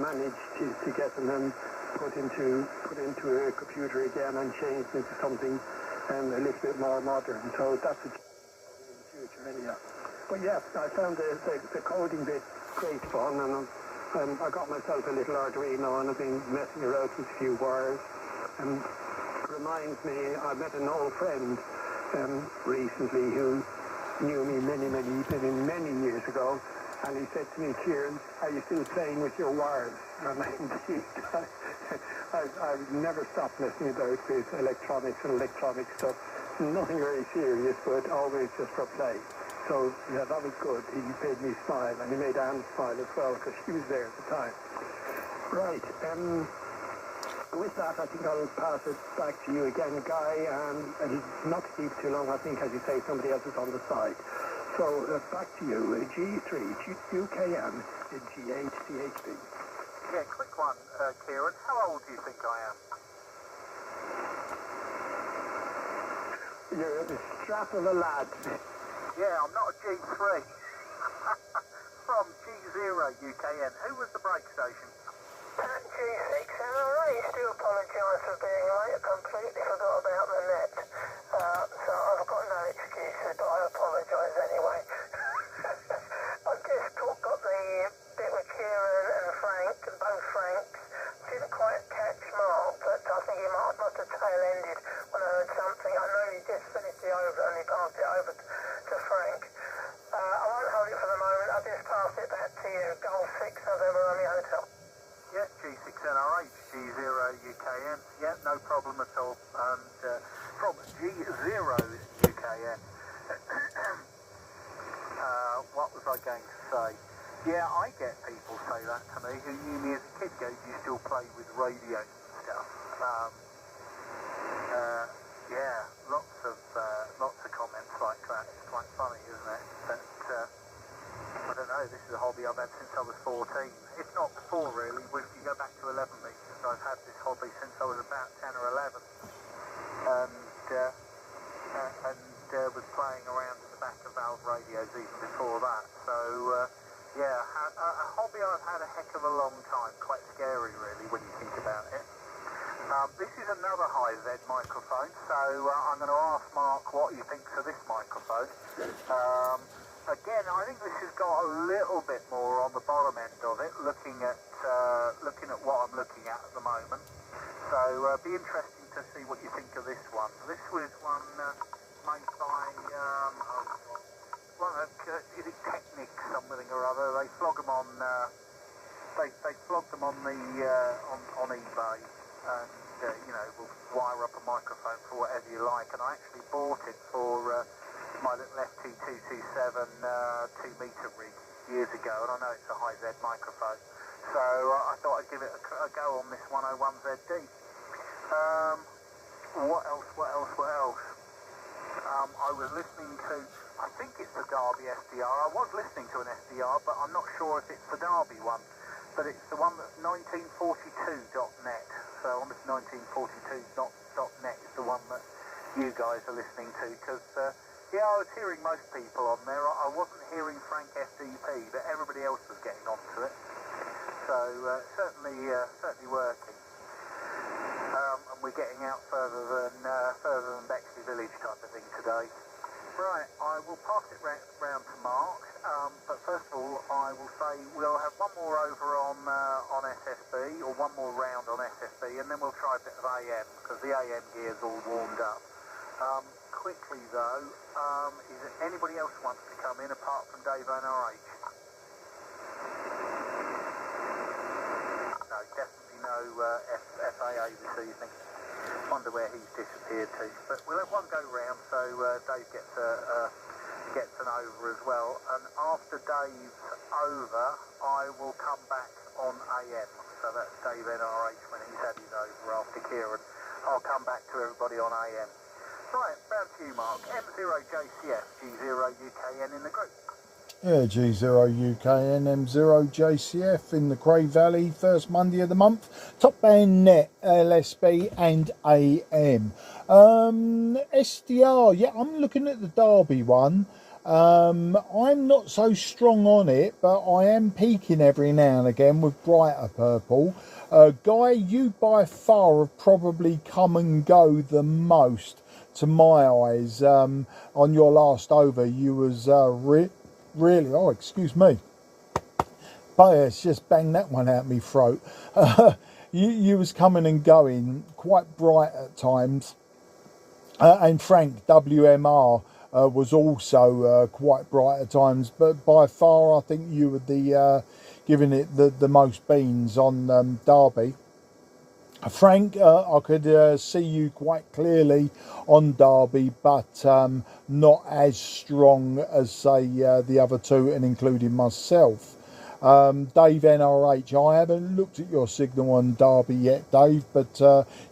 manage to get them put into a computer again and change into something a little bit more modern. So that's in the future anyhow. But yes, I found the coding bit great fun, and I got myself a little Arduino and I've been messing around with a few wires. And it reminds me, I met an old friend recently who knew me many years ago, and he said to me, "Kieran, are you still playing with your wires?" And indeed, I've never stopped messing about with electronics and electronic stuff. Nothing very serious, but always just for play. So, yeah, that was good. He made me smile, and he made Anne smile as well, because she was there at the time. Right, with that, I think I'll pass it back to you again, Guy, and not to keep too long, I think, as you say, somebody else is on the side. So, back to you, G3, UKM, G8, CHP. Yeah, quick one, Kieran. How old do you think I am? You're the strap of a lad. Yeah, I'm not a G3. From G0 UKN. Who was the brake station? G6, and I really do apologise for being late. I completely forgot about the net. So I've got no excuses, but I apologise anyway. I've just got the bit with Kieran and Frank, both Franks. Didn't quite catch Mark, but I think he must have tail-ended when I heard something. I know he just finished the over and he passed it over to Frank. I won't hold it for the moment. I'll just pass it back to you. Golf 6 November Romeo Hotel. Yeah, G6NRH, G0 UKN. Yeah, no problem at all. And from G0 UKN. What was I going to say? Yeah, I get people say that to me who knew me as a kid. kid go, do you still play with radios and stuff? Yeah, lots of comments like that. It's quite funny, isn't it? But I don't know, this is a hobby I've had since I was 14. If not before, really. If you go back to 11 meters, I've had this hobby since I was about 10 or 11. And was playing around in the back of valve radios even before that. So, yeah, a hobby I've had a heck of a long time. Quite scary, really, when you think about it. This is another high-Z microphone, so I'm going to ask Mark what he thinks of this microphone. Again, I think this has got a little bit more on the bottom end of it, looking at what I'm looking at the moment. So, be interesting to see what you think of this one. This was one made by, is it Technic something or other? They flog them on, they flog them on the on eBay, and you know, will wire up a microphone for whatever you like. And I actually bought it for my little FT227 2-meter rig years ago, and I know it's a high-Z microphone, so I thought I'd give it a go on this 101ZD. What else? I was listening to, I think it's the Derby SDR. I was listening to an SDR, but I'm not sure if it's the Derby one. But it's the one that's 1942.net. So on this 1942.net is the one that you guys are listening to. Because, yeah, I was hearing most people on there. I wasn't hearing Frank FDP, but everybody else was getting onto it. So certainly working. And we're getting out further than Bexley Village type of thing today. Right, I will pass it round to Mark, but first of all I will say we'll have one more over on SSB, or one more round on SSB, and then we'll try a bit of AM, because the AM gear's all warmed up. Quickly though, is there anybody else wants to come in apart from Dave NRH? No, definitely no FAA this evening. Wonder where he's disappeared to. But we'll have one go round, so Dave gets an over as well. And after Dave's over, I will come back on AM. So that's Dave NRH when he's had his over after Kieran. I'll come back to everybody on AM. Right, round to you, Mark. M0JCF, G0UKN in the group. Yeah, G0UKN, M0JCF in the Cray Valley, first Monday of the month. Top band net, LSB and AM. SDR, yeah, I'm looking at the Derby one. I'm not so strong on it, but I am peaking every now and again with brighter purple. Guy, you by far have probably come and go the most to my eyes. On your last over, you was really, oh, excuse me, but it's just banged that one out me throat. You was coming and going quite bright at times, and Frank WMR was also quite bright at times, but by far I think you were the giving it the most beans on Derby. Frank, I could see you quite clearly on Derby, but not as strong as, say, the other two, and including myself. Dave NRH, I haven't looked at your signal on Derby yet, Dave, but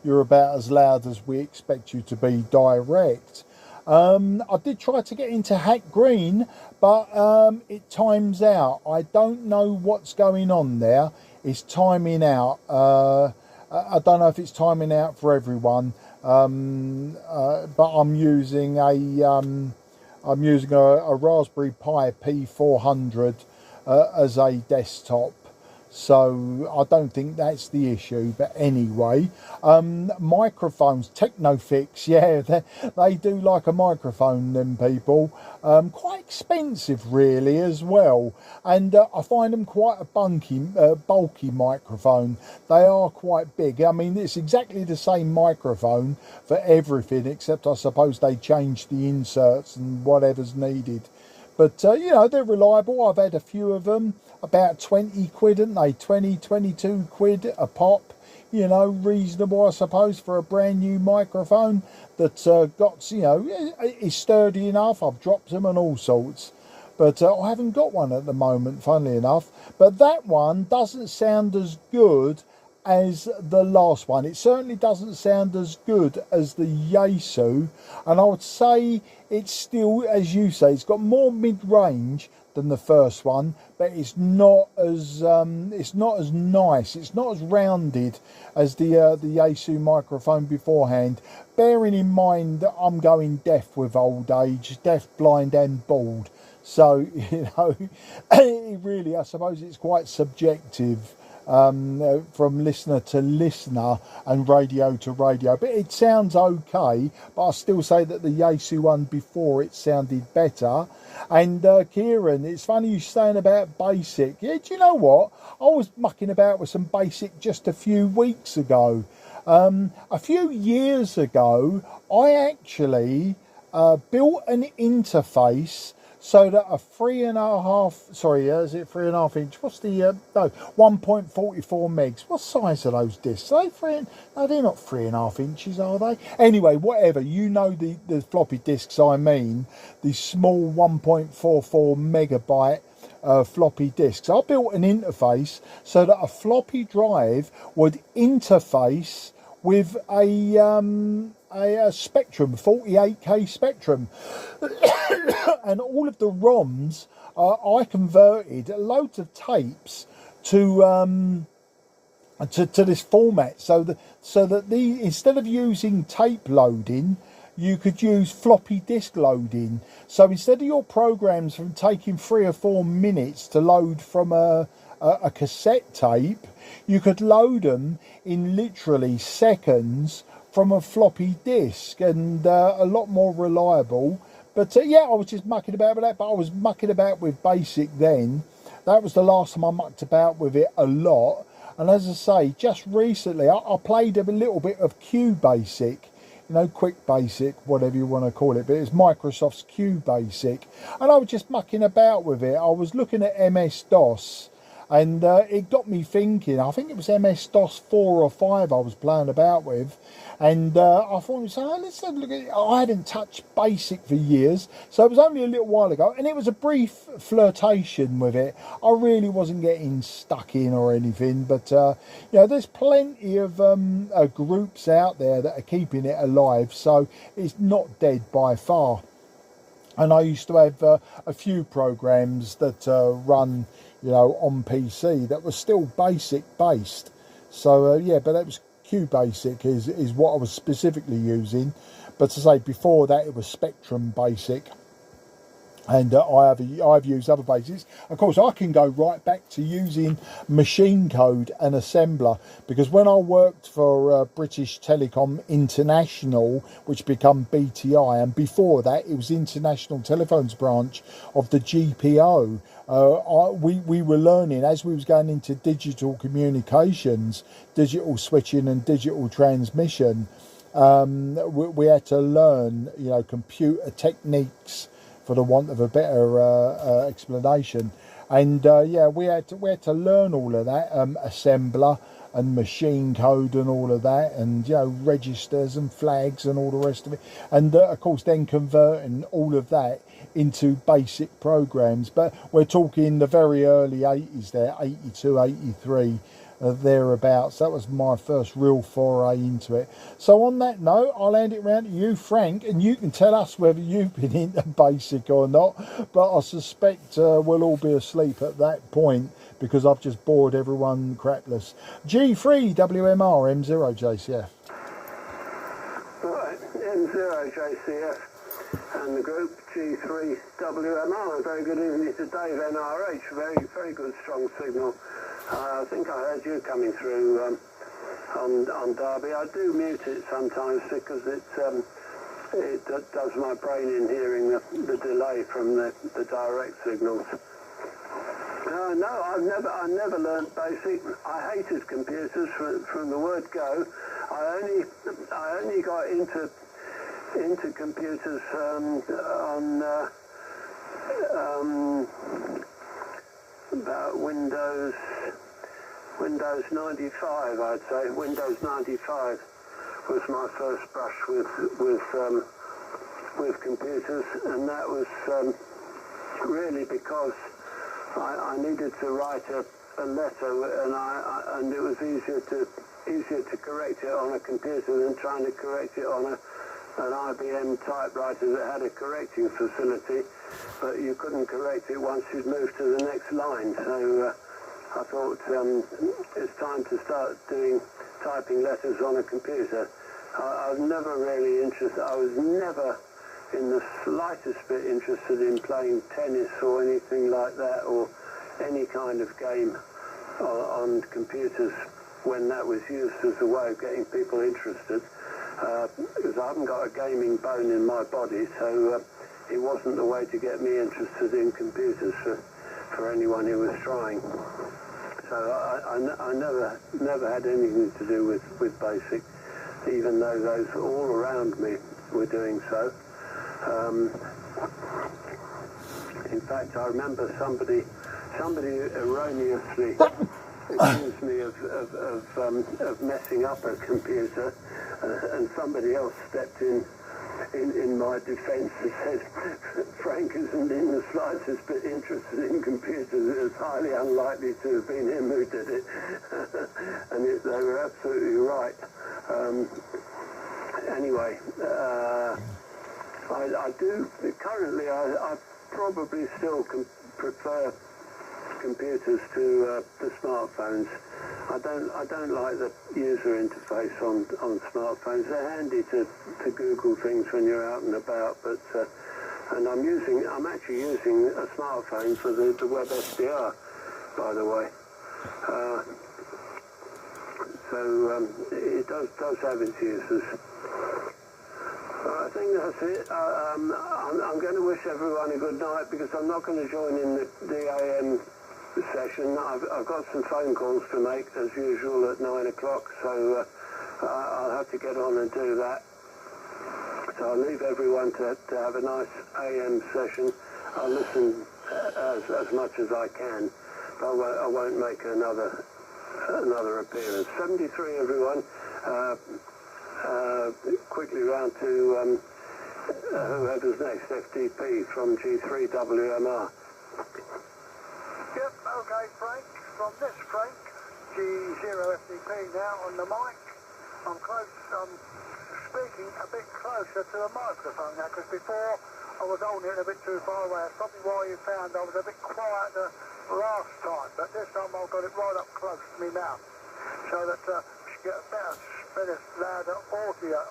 you're about as loud as we expect you to be direct. I did try to get into Hack Green, but it times out. I don't know what's going on there. It's timing out. I don't know if it's timing out for everyone, but I'm using a Raspberry Pi P400 as a desktop, so I don't think that's the issue. But anyway, microphones, Technofix, yeah, they do like a microphone, them people. Quite expensive really as well, and I find them quite a bulky microphone. They are quite big. I mean, it's exactly the same microphone for everything, except I suppose they change the inserts and whatever's needed. But, you know, they're reliable. I've had a few of them, about 20 quid, haven't they? 20, 22 quid a pop. You know, reasonable, I suppose, for a brand new microphone that's got, you know, is sturdy enough. I've dropped them and all sorts. but I haven't got one at the moment, funnily enough. But that one doesn't sound as good as the last one. It certainly doesn't sound as good as the Yaesu, and I would say it's still, as you say, it's got more mid-range than the first one, but it's not as nice, it's not as rounded as the Yaesu microphone beforehand, bearing in mind that I'm going deaf with old age, deaf, blind and bald, so you know, it really, I suppose it's quite subjective from listener to listener and radio to radio, but it sounds okay. But I still say that the Yaesu one before it sounded better. And Kieran, it's funny you saying about basic. Yeah, do you know what, I was mucking about with some basic just a few weeks ago. A few years ago I actually built an interface so that a 3.5 inch, what's the, no, 1.44 megs, what size are those discs? Are they no, they're not 3.5 inches, are they? Anyway, whatever, you know the floppy discs I mean, the small 1.44 megabyte floppy disks. I built an interface so that a floppy drive would interface with a Spectrum, 48k Spectrum, and all of the ROMs I converted loads of tapes to this format, so that instead of using tape loading, you could use floppy disk loading. So instead of your programs from taking 3 or 4 minutes to load from a cassette tape, you could load them in literally seconds from a floppy disk, and a lot more reliable. But yeah, I was just mucking about with that, but I was mucking about with basic then. That was the last time I mucked about with it a lot. And as I say, just recently I played a little bit of QBasic, you know, Quick Basic, whatever you want to call it, but it's Microsoft's QBasic, and I was just mucking about with it. I was looking at MS-DOS, and it got me thinking. I think it was MS-DOS 4 or 5 I was playing about with, and I thought, so let's have a look at it. I hadn't touched BASIC for years, so it was only a little while ago, and it was a brief flirtation with it. I really wasn't getting stuck in or anything, but you know, there's plenty of groups out there that are keeping it alive, so it's not dead by far. And I used to have a few programs that run, you know, on PC that was still BASIC based. So yeah, but that was QBasic is what I was specifically using. But to say before that, it was Spectrum Basic. And I've used other basics. Of course, I can go right back to using machine code and assembler, because when I worked for British Telecom International, which became BTI, and before that it was International Telephones branch of the GPO, we were learning, as we was going into digital communications, digital switching and digital transmission, we had to learn, you know, computer techniques, for the want of a better explanation. And yeah, we had to learn all of that, assembler and machine code and all of that, and you know, registers and flags and all the rest of it, and of course then converting all of that into basic programs. But we're talking the very early 80s there, 82, 83, thereabouts. That was my first real foray into it. So on that note, I'll hand it round to you, Frank, and you can tell us whether you've been into basic or not, but I suspect we'll all be asleep at that point, because I've just bored everyone crapless. G3 WMR M0JCF. Right, M0JCF and the group G3 WMR. A very good evening to Dave NRH. Very good, strong signal. I think I heard you coming through on Derby. I do mute it sometimes because it does my brain in hearing the delay from the direct signals. No, I've never learnt BASIC. I hated computers from the word go. I only got into computers on about Windows 95, I'd say. Windows 95 was my first brush with computers, and that was really because I needed to write a letter, and it was easier to correct it on a computer than trying to correct it on an IBM typewriter that had a correcting facility, but you couldn't correct it once you'd moved to the next line. So I thought it's time to start typing letters on a computer. I was never really interested. I was never in the slightest bit interested in playing tennis or anything like that, or any kind of game on computers when that was used as a way of getting people interested. Because I haven't got a gaming bone in my body, so it wasn't the way to get me interested in computers for anyone who was trying. So I never had anything to do with BASIC, even though those all around me were doing so. In fact, I remember somebody erroneously accused me of messing up a computer, and somebody else stepped in my defence and said, Frank isn't in the slightest bit interested in computers. It was highly unlikely to have been him who did it. And they were absolutely right. Anyway, I do, currently I probably still prefer computers to smartphones. I don't like the user interface on smartphones. They're handy to Google things when you're out and about, but and I'm actually using a smartphone for the web SDR, by the way. So it does have its uses. I think that's it. I'm going to wish everyone a good night, because I'm not going to join in the AM session. I've got some phone calls to make as usual at 9 o'clock, so I'll have to get on and do that. So I'll leave everyone to have a nice AM session. I'll listen as much as I can, but I won't make another appearance. 73, everyone. Quickly round to whoever's next, FTP from G3WMR. Yep, okay, Frank. From this Frank, G0FDP now on the mic. I'm speaking a bit closer to the microphone now, because before I was holding it a bit too far away. That's probably why you found I was a bit quieter last time, but this time I've got it right up close to me mouth, so that you get a better, louder audio.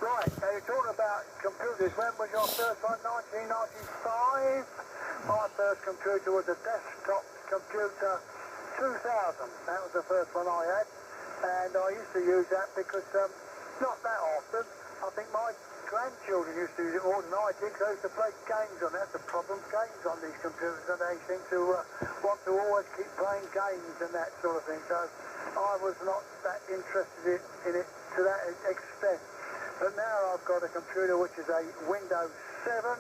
Right, now you're talking about computers. When was your first one? 1995? My first computer was a desktop computer, 2000. That was the first one I had, and I used to use that because, not that often, I think my grandchildren used to use it more than I did, because I used to play games on it. That's the problem, games on these computers, and they seem to want to always keep playing games and that sort of thing, so I was not that interested in it to that extent. But now I've got a computer which is a Windows 7,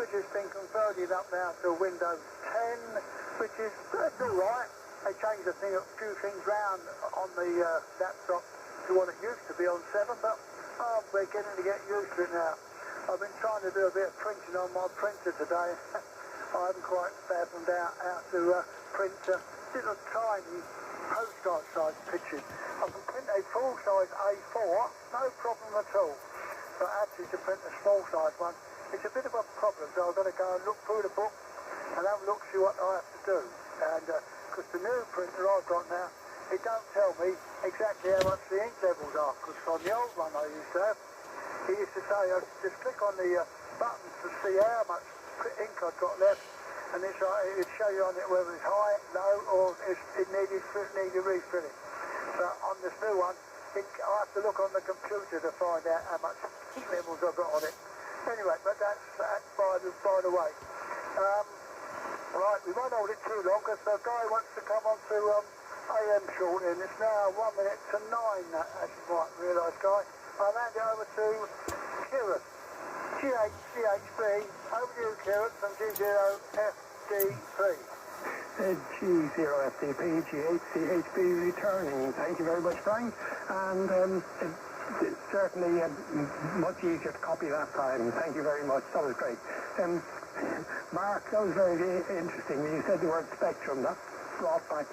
which has been converted up now to Windows 10, which is alright. They changed a few things round on the laptop to what it used to be on 7, but I'm beginning to get used to it now. I've been trying to do a bit of printing on my printer today. I haven't quite fathomed out how to print little tiny postcard size pictures. I can print a full size A4, no problem at all. But actually to print a small size one, it's a bit of a problem, so I've got to go and look through the book and have a look, see what I have to do. And because the new printer I've got now, it don't tell me exactly how much the ink levels are, because on the old one I used to have, he used to say, I just click on the buttons to see how much ink I've got left, and it'd show you on it whether it's high, low, or it needed refilling. But on this new one, I have to look on the computer to find out how much ink levels I've got on it. Anyway, but that's by the way. Right, we won't hold it too long, because the guy wants to come on to AM shortly, and it's now 1 minute to 9, as you might realise, Guy. I'll hand it over to Kieran. GHB, over to you, Kieran, from G0FDP. G0FDP, GHB returning. Thank you very much, Frank. And it's certainly much easier to copy that time. Thank you very much. That was great. Mark, that was very interesting. When you said the word spectrum, that brought back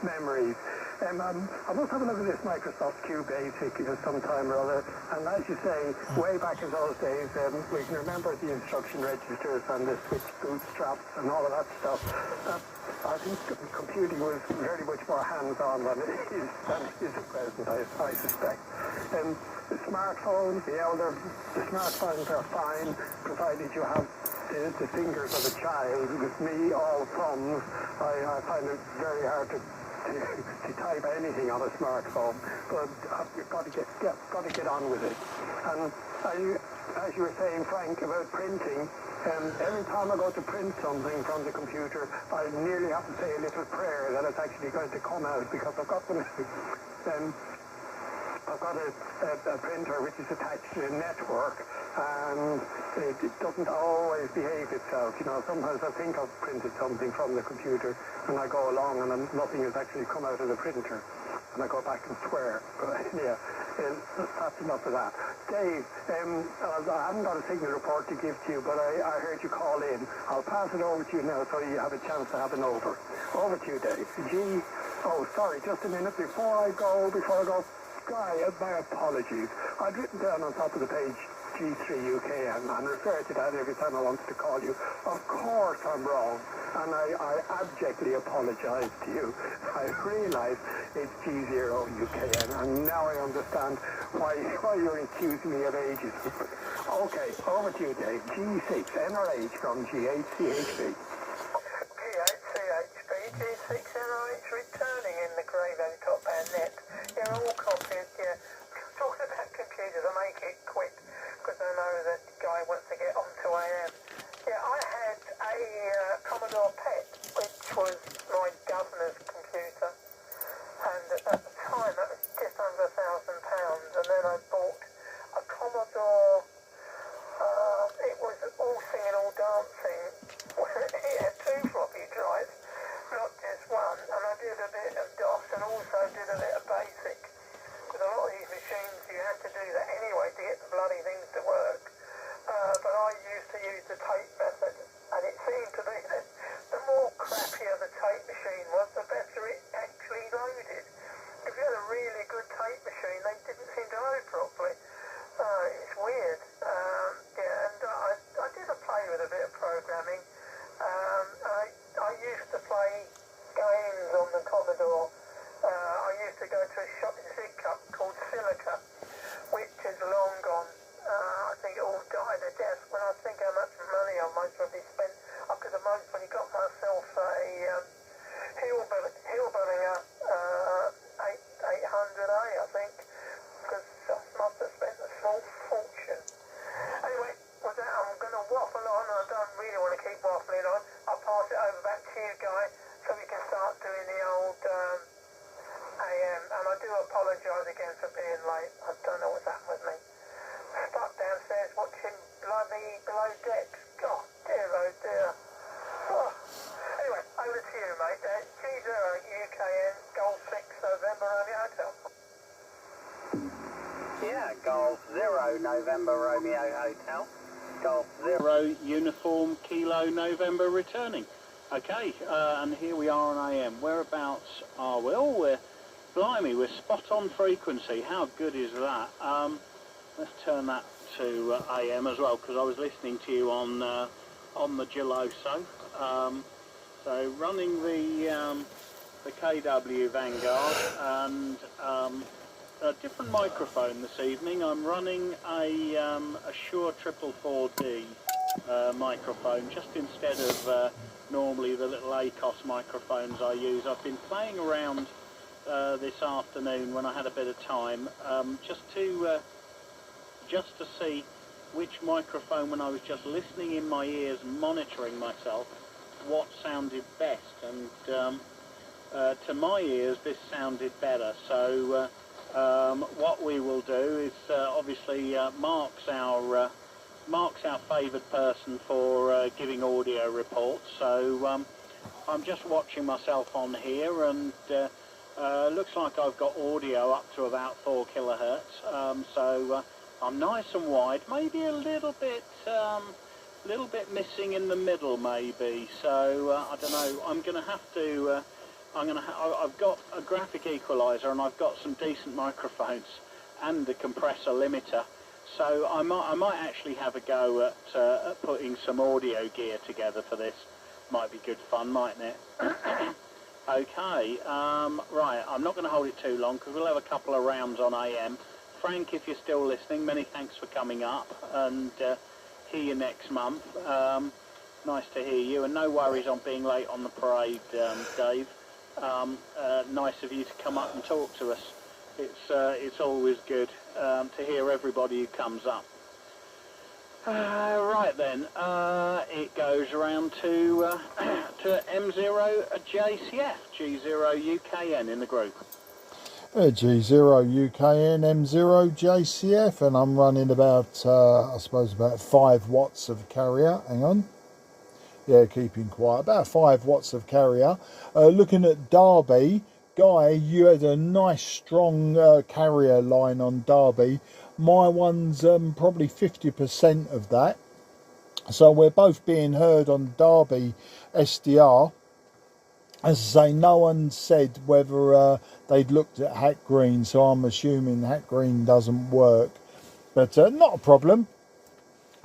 memories. I must have a look at this Microsoft Q Basic sometime or other. And as you say, way back in those days, we can remember the instruction registers and the switch bootstraps and all of that stuff. I think computing was very much more hands-on than it is at present, I suspect. The smartphones, the smartphones are fine, provided you have the fingers of a child. With me, all thumbs, I find it very hard to type anything on a smartphone, but you've got to get on with it. And as you were saying, Frank, about printing, every time I go to print something from the computer, I nearly have to say a little prayer that it's actually going to come out, because I've got them. I've got a printer which is attached to a network, and it doesn't always behave itself. You know, sometimes I think I've printed something from the computer, and I go along and nothing has actually come out of the printer, and I go back and swear. But yeah, that's enough of that. Dave, I haven't got a signal report to give to you, but I heard you call in. I'll pass it over to you now so you have a chance to have an over. Over to you, Dave. Oh, sorry, just a minute before I go. Guy, my apologies. I'd written down on top of the page G3UKM and refer to that every time I wanted to call you. Of course I'm wrong, and I abjectly apologise to you. I realise it's G0UKM, and now I understand why you're accusing me of ageism. Okay, over to you, Dave. G6, NRH from GHCHB. G6NRH returning in the Cray top band net. Yeah, all copies, yeah. Talking about computers, I make it quick because I know that Guy wants to get onto AM. Yeah, I had a Commodore PET, which was my governor's computer, and at the time it was just under £1,000, and then I bought a Commodore, it was all singing, all dancing. It had 2 floppy drives, not just one, and I did a bit of DOS and also did a bit of BASIC. With a lot of these machines, you had to do that anyway to get the bloody things to work. But I used to use the tape method, and it seemed to be that the more crappier the tape machine was, the better it actually loaded. If you had a really good tape machine, they didn't seem to load properly. It's weird. Yeah, and I did play with a bit of programming. I used to play games on the Commodore. I used to go to a shop in Sidcup called Silica, which is long gone. I think it all died a death. When I think how much money I most probably spent, I could have most probably got myself a Hillbillinger 800A, I think, because I must have spent a small fortune. Anyway, with that, I'm going to waffle on. I don't really want to keep waffling on. I'll pass it over back to you, Guy, so we can start doing the old AM. And I do apologise again for being late. I don't know what's happened with me. Stuck downstairs watching bloody Below Decks. God, dear, oh dear. Oh. Anyway, over to you, mate. G0UKN, Golf 6 November Romeo Hotel. Yeah, Golf 0 November Romeo Hotel. Golf 0 Uniform Kilo November returning. Okay, and here we are on AM. Whereabouts are we? Oh, blimey, we're spot on frequency. How good is that? Let's turn that to AM as well, because I was listening to you on the Geloso. So running the KW Vanguard and a different microphone this evening. I'm running a Shure 444D microphone, just instead of normally the little ACOS microphones I use. I've been playing around this afternoon when I had a bit of time, just to see which microphone, when I was just listening in my ears, monitoring myself, what sounded best, and to my ears this sounded better. So what we will do is obviously Mark's our favoured person for giving audio reports, so I'm just watching myself on here, and looks like I've got audio up to about 4 kilohertz, so I'm nice and wide, maybe a little bit little bit missing in the middle maybe, so I don't know. I'm going to have to. I've got a graphic equalizer and I've got some decent microphones and a compressor limiter, so I might actually have a go at putting some audio gear together for this. Might be good fun, mightn't it? Okay, right. I'm not going to hold it too long because we'll have a couple of rounds on AM. Frank, if you're still listening, many thanks for coming up, and hear you next month. Nice to hear you, and no worries on being late on the parade, Dave. Nice of you to come up and talk to us. It's always good to hear everybody who comes up. Right then, it goes around to M0 JCF, G0 UKN in the group. G0 UKN M0 JCF, and I'm running about, I suppose, about 5 watts of carrier. Hang on. Yeah, keeping quiet. About 5 watts of carrier. Looking at Derby, Guy, you had a nice strong carrier line on Derby. My one's probably 50% of that. So we're both being heard on Derby SDR. As I say, no one said whether they'd looked at Hat Green, so I'm assuming Hat Green doesn't work. But not a problem.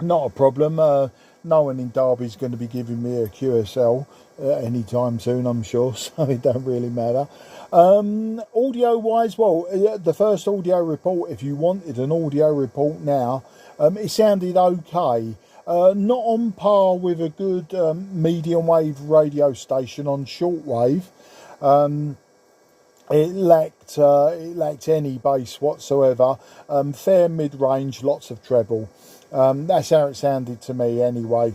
Not a problem. No one in Derby's going to be giving me a QSL anytime soon, I'm sure, so it don't really matter. Audio-wise, well, the first audio report, if you wanted an audio report now, it sounded okay. Not on par with a good medium wave radio station on shortwave. It lacked any bass whatsoever. Fair mid-range, lots of treble. That's how it sounded to me anyway.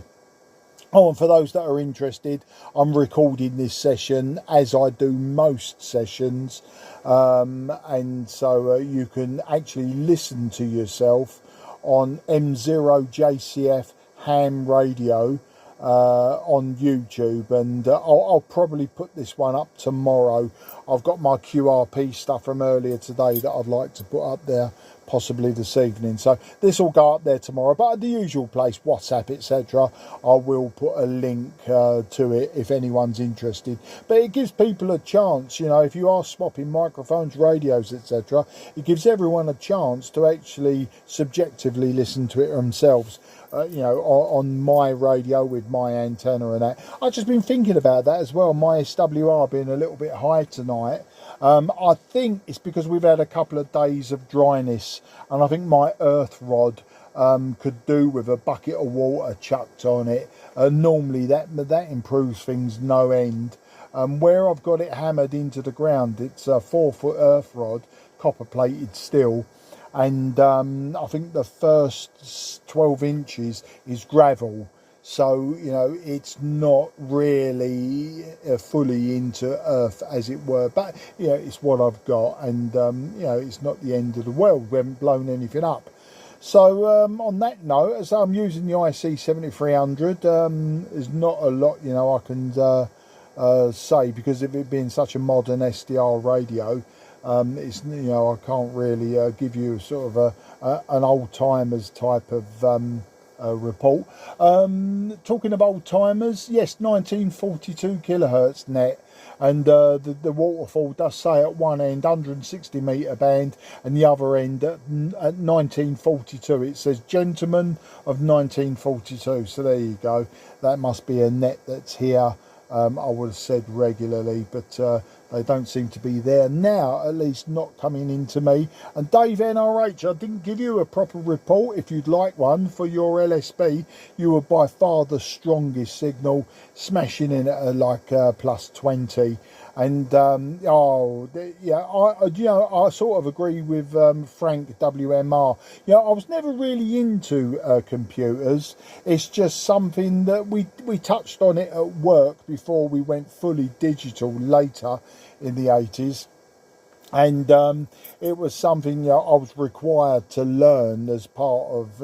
Oh, and for those that are interested, I'm recording this session as I do most sessions, and so you can actually listen to yourself on M0 JCF ham radio on YouTube, and I'll probably put this one up tomorrow. I've got my QRP stuff from earlier today that I'd like to put up there possibly this evening, so this will go up there tomorrow, but at the usual place, WhatsApp, etc. I will put a link to it if anyone's interested. But it gives people a chance, you know, if you are swapping microphones, radios, etc., it gives everyone a chance to actually subjectively listen to it themselves. You know, on my radio with my antenna and that. I've just been thinking about that as well, my SWR being a little bit high tonight. I think it's because we've had a couple of days of dryness, and I think my earth rod could do with a bucket of water chucked on it. Normally that improves things no end. Where I've got it hammered into the ground, it's a 4-foot earth rod, copper plated steel. And I think the first 12 inches is gravel, so you know it's not really fully into earth, as it were. But you know, it's what I've got, and you know, it's not the end of the world. We haven't blown anything up. So on that note, as I'm using the IC 7300, there's not a lot, you know, I can say, because of it being such a modern SDR radio. It's, you know, I can't really give you sort of an old timers type of report. Talking of old timers, yes, 1942 kilohertz net, and the waterfall does say at one end 160 metre band, and the other end at 1942. It says gentleman of 1942. So there you go. That must be a net that's here. I would have said regularly, but they don't seem to be there now, at least not coming into me. And Dave NRH, I didn't give you a proper report. If you'd like one for your LSB, you were by far the strongest signal, smashing in at like plus 20. And oh yeah, I sort of agree with Frank WMR. You know, I was never really into computers. It's just something that we touched on it at work before we went fully digital later in the 80s. And it was something, you know, I was required to learn as part of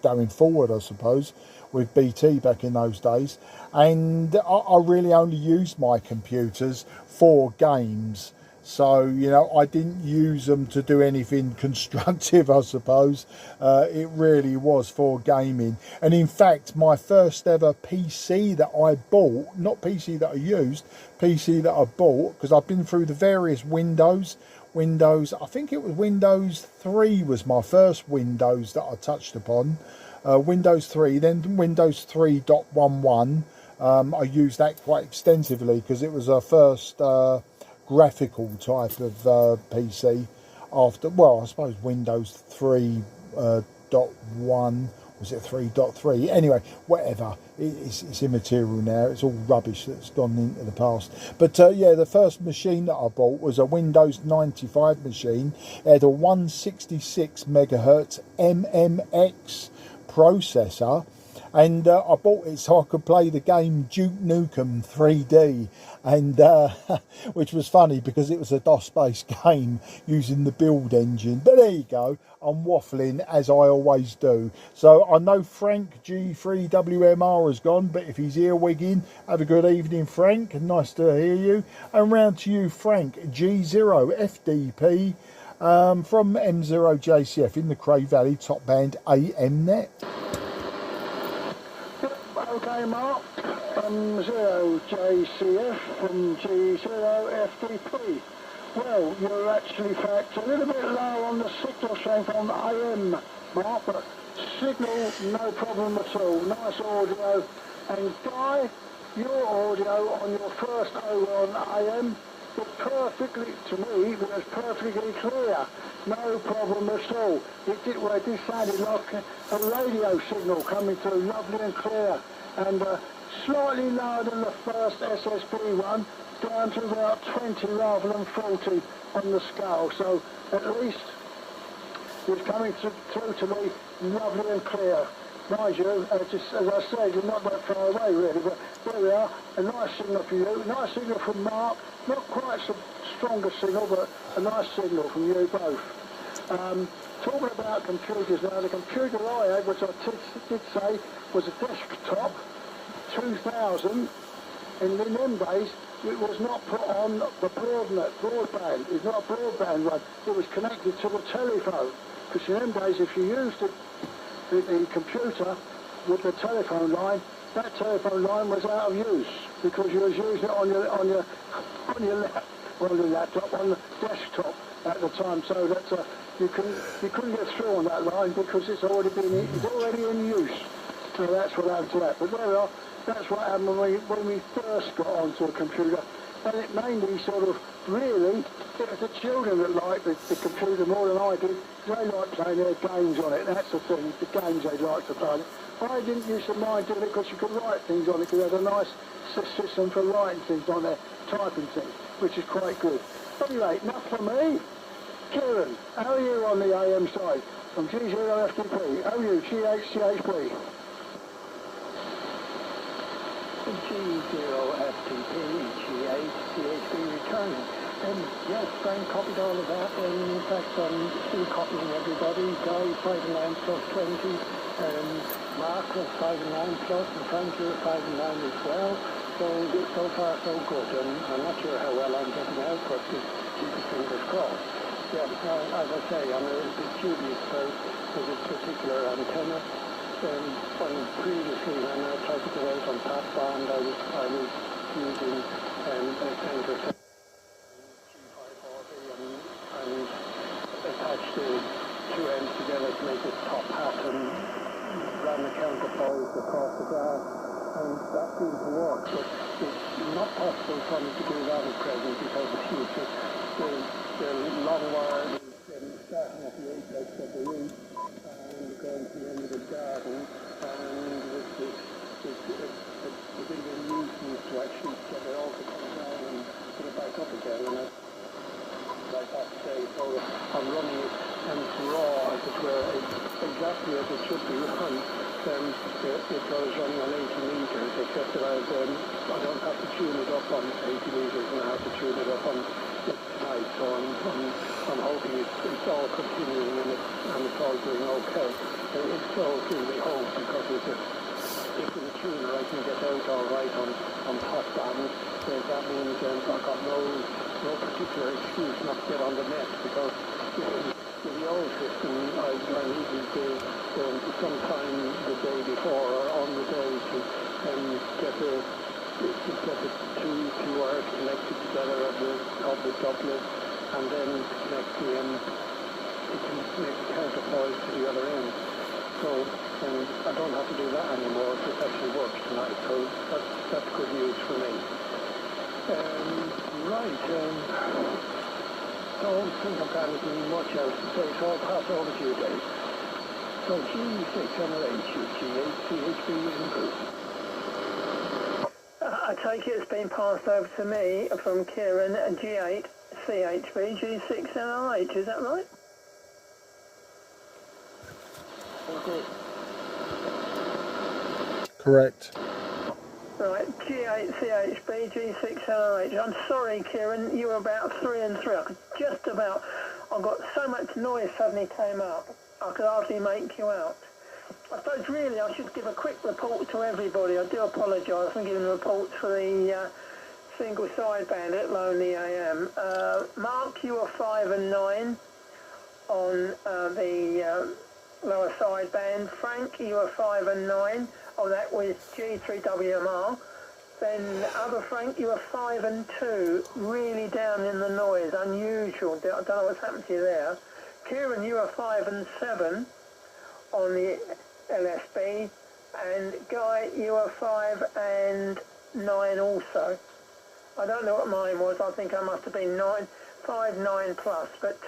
going forward, I suppose, with BT back in those days. And I really only used my computers for games. So, you know, I didn't use them to do anything constructive, I suppose. It really was for gaming. And in fact, my first ever PC that I bought, not PC that I used, PC that I bought, because I've been through the various Windows, I think it was Windows 3 was my first Windows that I touched upon. Windows 3, then Windows 3.11. I used that quite extensively because it was our first graphical type of PC after, well, I suppose Windows 3.1, was it 3.3? Anyway, whatever, it's immaterial now, it's all rubbish that's gone into the past. But yeah, the first machine that I bought was a Windows 95 machine. It had a 166 megahertz MMX processor, and I bought it so I could play the game Duke Nukem 3D, and which was funny because it was a DOS-based game using the build engine. But there you go, I'm waffling as I always do. So I know Frank G3WMR has gone, but if he's earwigging, have a good evening, Frank. Nice to hear you. And round to you, Frank G0FDP from M0JCF in the Cray Valley top band AMnet. Okay, Mark, M0JCF from G0FDP. Well, you're actually fact a little bit low on the signal strength on AM, Mark, but signal no problem at all. Nice audio. And Guy, your audio on your first O1 AM was perfectly, to me, it was perfectly clear. No problem at all. It sounded like a radio signal coming through, lovely and clear. And slightly lower than the first SSB one, down to about 20 rather than 40 on the scale. So at least it's coming through to me lovely and clear. Mind you, just, as I said, you're not that far away really, but there we are. A nice signal for you, nice signal from Mark. Not quite so strong a signal, but a nice signal from you both. Talking about computers now, the computer I had, which I did say was a desktop 2000, and in them days it was not put on the broadband. It's not a broadband one. It was connected to the telephone. Because in them days, if you used the computer with the telephone line, that telephone line was out of use because you was using it on your laptop, on the desktop at the time. So that you couldn't get through on that line because it's already in use. So that's what happened to that. But there we are. That's what happened when we first got onto a computer. And it mainly sort of really, it was the children that liked the computer more than I did. They liked playing their games on it. That's the thing, the games they liked to play. I didn't used to mind doing it because you could write things on it because it had a nice system for writing things on there, typing things, which is quite good. Anyway, enough for me. Kieran, how are you on the AM side? From G0FDP. How are you, GHCHP? G0FTP, GHCHP returning. Yes, Frank copied all of that, and in fact I'm still copying everybody. Guy 5 and 9 plus 20, Mark was 5 and 9 plus, and Frank you're 5 and 9 as well. So far so good, and I'm not sure how well I'm getting out, but keep the fingers crossed. Yeah, as I say, I'm a bit dubious for this particular antenna. When previously when I tried to go out on passband, I was using a center G540 and attached the two ends together to make this top hat and ran the counterpoise across the glass, and that seemed to work. But it's not possible for me to do that at present because the long wire is starting at the apex of the root and going to the end of the garden, and it's a bit of a nuisance to actually get it all to come down and put it back up again. And like that today, so I'm running it raw, as it were, exactly as it should be run. It goes running on 80 meters, except that I don't have to tune it up on 80 meters, and I have to tune it up on it tonight. So I'm hoping it's all continuing and it's all doing okay. It's so really hope because if with the tuner I can get out all right on top band, that means I've got no no particular excuse not to get on the net, because with the old system, I needed to go sometime the day before or on the day to get the two wires connected together of the doublet, and then connect the counterpoise to the other end. So I don't have to do that anymore. It actually works tonight, so that's good news for me. Right, don't think I've got anything much else to say, so I'll pass over to you, Dave. So G6MLH is G8 CHB improved. I take it it's been passed over to me from Kieran, G8 CHB G6MLH, is that right? Correct. Right, G8 CHB G6LH. I'm sorry, Kieran, you were about 3 and 3. I could just about, I got so much noise suddenly came up, I could hardly make you out. I suppose really I should give a quick report to everybody. I do apologise for giving reports for the single sideband at Lonely AM. Mark, you were 5 and 9 on the lower sideband. Frank, you were 5 and 9. Oh, that was G3WMR. Then other Frank, you were 5 and 2, really down in the noise, unusual. I don't know what's happened to you there. Kieran, you were 5 and 7 on the LSB, and Guy, you were 5 and 9 also. I don't know what mine was. I think I must have been 5, 9 plus. But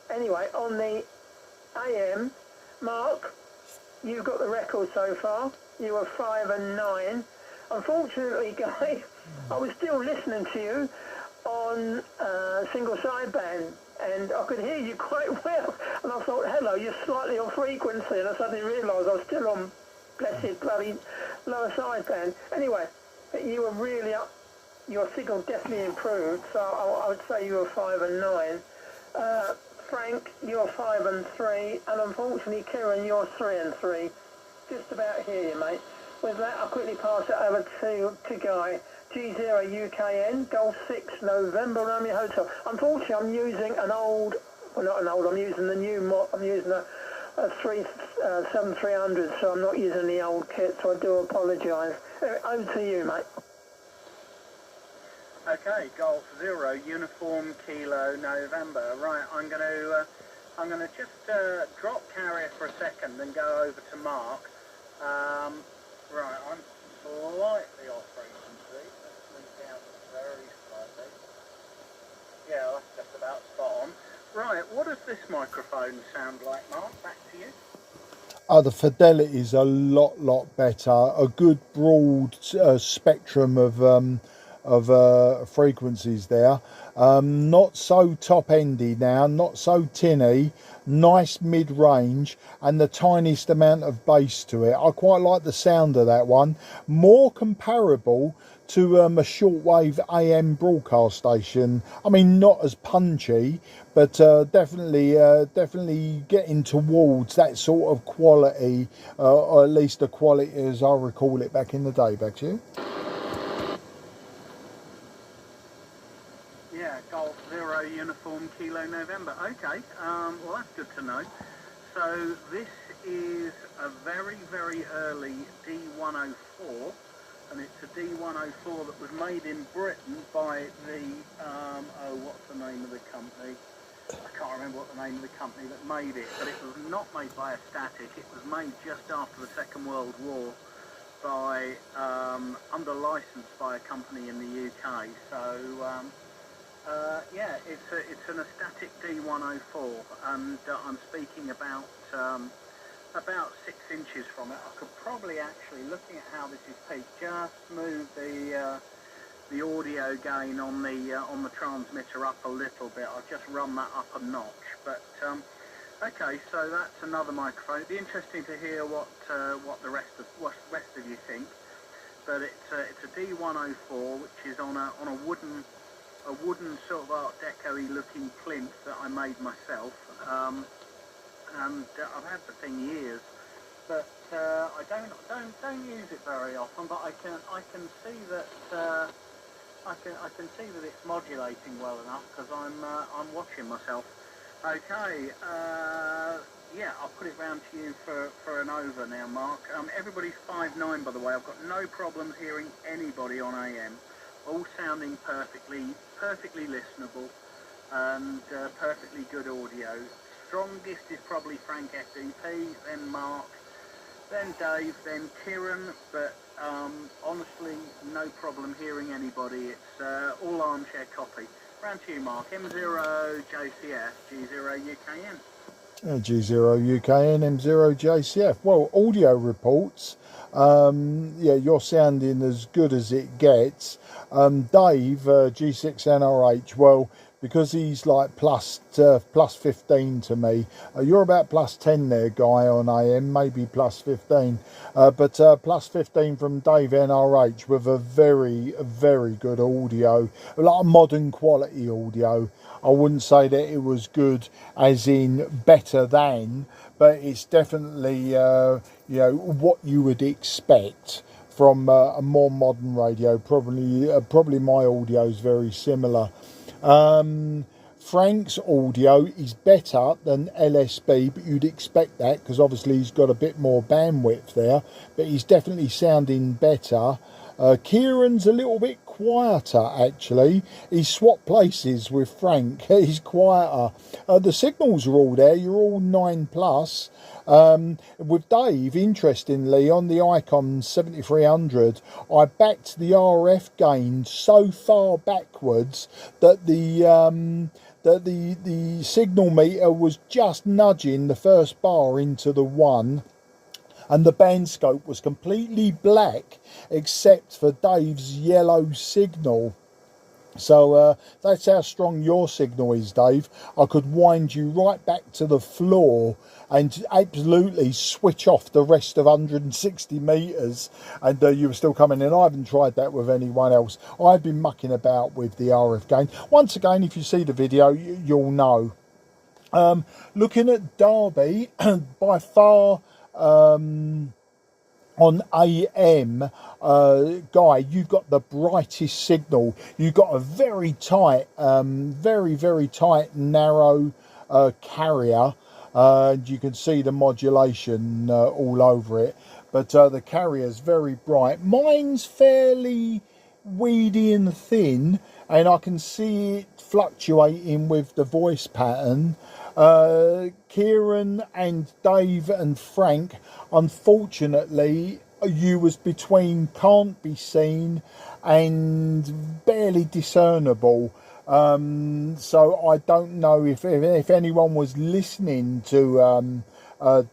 anyway, on the AM, Mark, you've got the record so far. You were 5 and 9. Unfortunately, Guy, I was still listening to you on single sideband, and I could hear you quite well. And I thought, hello, you're slightly off frequency, and I suddenly realised I was still on blessed bloody lower sideband. Anyway, you were really up. Your signal definitely improved, so I would say you were 5 and 9. Frank, you're 5 and 3, and unfortunately, Kieran, you're 3 and 3. Just about hear you, mate. With that, I'll quickly pass it over to Guy. G0 UKN, Golf 6, November Romeo Hotel. Unfortunately, I'm using an old, well, not an old, I'm using the new mod, I'm using a 7300, so I'm not using the old kit, so I do apologise. Over to you, mate. Okay, Golf 0, Uniform Kilo November. Right, I'm going to just drop carrier for a second and go over to Mark. Right, I'm slightly off frequency. Let's move down very slightly. Yeah, that's just about spot on. Right, what does this microphone sound like, Mark? Back to you. The fidelity is a lot better. A good broad spectrum of frequencies there. Not so top-endy now, not so tinny, nice mid-range, and the tiniest amount of bass to it. I quite like the sound of that one. More comparable to a shortwave AM broadcast station. I mean, not as punchy, but definitely getting towards that sort of quality, or at least the quality as I recall it back in the day. Back to you. Yeah, Golf 0 Uniform Kilo November. Okay, well that's good to know. So this is a very early D104, and it's a D104 that was made in Britain by the, what's the name of the company? I can't remember what the name of the company that made it, but it was not made by a static. It was made just after the Second World War by, under license by a company in the UK. So, yeah, it's an static D104, and I'm speaking about 6 inches from it. I could probably actually, looking at how this is peaked, just move the audio gain on the transmitter up a little bit. I'll just run that up a notch. But okay, so that's another microphone. It'd be interesting to hear what the rest of you think. But it's a D104, which is on a wooden sort of Art Deco-y looking plinth that I made myself, and I've had the thing years, but I don't use it very often. But I can see that I can see that it's modulating well enough because I'm watching myself. Okay, yeah, I'll put it round to you for an over now, Mark. Everybody's 5.9, by the way. I've got no problems hearing anybody on AM. All sounding perfectly listenable and perfectly good audio. Strongest is probably Frank FDP, then Mark, then Dave, then Kieran, but honestly, no problem hearing anybody. It's all armchair copy. Round to you, Mark. M0 JCF, G0 UKN. G0 UKN, M0 JCF. Well, audio reports. Yeah, you're sounding as good as it gets. Dave, G6NRH, well, because he's like plus 15 to me. You're about plus 10 there, Guy, on AM, maybe plus 15. But plus 15 from Dave NRH with a very, very good audio, a lot of modern quality audio. I wouldn't say that it was good as in better than, but it's definitely, you know, what you would expect from a more modern radio. Probably my audio is very similar. Frank's audio is better than LSB, but you'd expect that because obviously he's got a bit more bandwidth there, but he's definitely sounding better. Kieran's a little bit quieter, actually. He swapped places with Frank. He's quieter. The signals are all there. You're all 9+. With Dave, interestingly, on the Icon 7300, I backed the RF gain so far backwards that the signal meter was just nudging the first bar into the 1. And the band scope was completely black except for Dave's yellow signal. So that's how strong your signal is, Dave. I could wind you right back to the floor and absolutely switch off the rest of 160 metres and you were still coming in. I haven't tried that with anyone else. I've been mucking about with the RF gain. Once again, if you see the video, you'll know. Looking at Derby, by far... on AM, Guy, you've got the brightest signal. You've got a very tight, very tight, narrow carrier. You can see the modulation all over it. But the carrier's very bright. Mine's fairly weedy and thin, and I can see it fluctuating with the voice pattern. Kieran and Dave and Frank, unfortunately, you was between can't be seen and barely discernible. So I don't know if anyone was listening to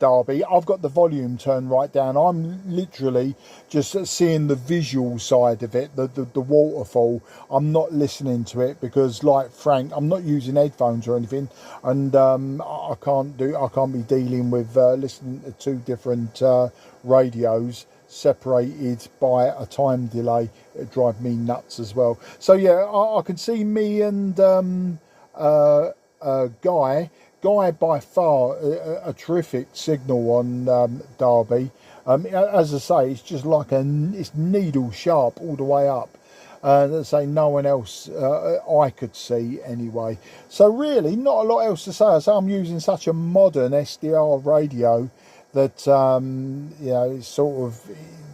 Derby. I've got the volume turned right down. I'm literally just seeing the visual side of it, the waterfall. I'm not listening to it because, like Frank, I'm not using headphones or anything, and I can't be dealing with listening to two different radios separated by a time delay. It drive me nuts as well. So yeah, I can see me and Guy by far a terrific signal on Derby. As I say, it's just like it's needle sharp all the way up. Let's say no one else I could see anyway. So really, not a lot else to say. So I'm using such a modern SDR radio that you know, it's sort of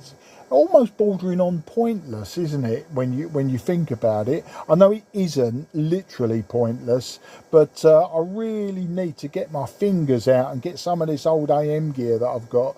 it's almost bordering on pointless, isn't it? When you think about it, I know it isn't literally pointless, but I really need to get my fingers out and get some of this old AM gear that I've got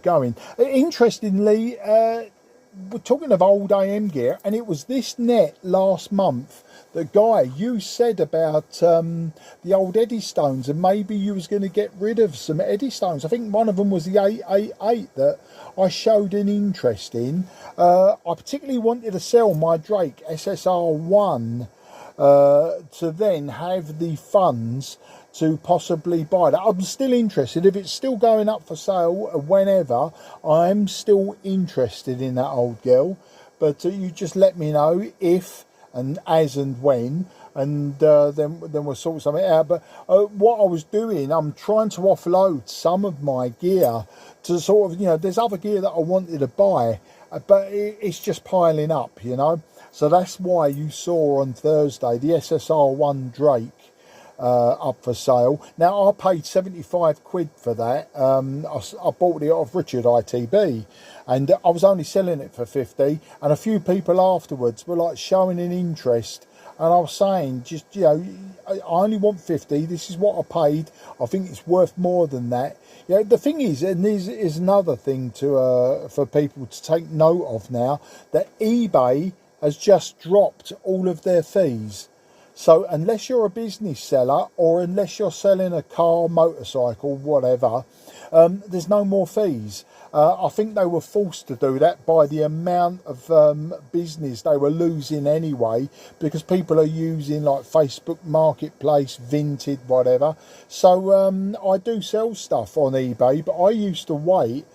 going. Interestingly, we're talking of old AM gear, and it was this net last month that, Guy, you said about the old Eddistones, and maybe you was going to get rid of some Eddistones. I think one of them was the 888 that I showed an interest in. I particularly wanted to sell my Drake SSR1 to then have the funds to possibly buy that. I'm still interested. If it's still going up for sale whenever, I'm still interested in that old girl. But you just let me know if and as and when, and then we'll sort something out. But what I was doing, I'm trying to offload some of my gear to sort of, you know, there's other gear that I wanted to buy, but it's just piling up, you know. So that's why you saw on Thursday the SSR1 Drake up for sale. Now I paid 75 quid for that. I bought it off Richard ITB, and I was only selling it for 50, and a few people afterwards were like showing an interest, and I was saying, just, you know, I only want 50, this is what I paid, I think it's worth more than that. You know, the thing is, and this is another thing to for people to take note of now, that eBay has just dropped all of their fees. So unless you're a business seller, or unless you're selling a car, motorcycle, whatever, there's no more fees. I think they were forced to do that by the amount of business they were losing anyway, because people are using like Facebook Marketplace, Vinted, whatever. So I do sell stuff on eBay, but I used to wait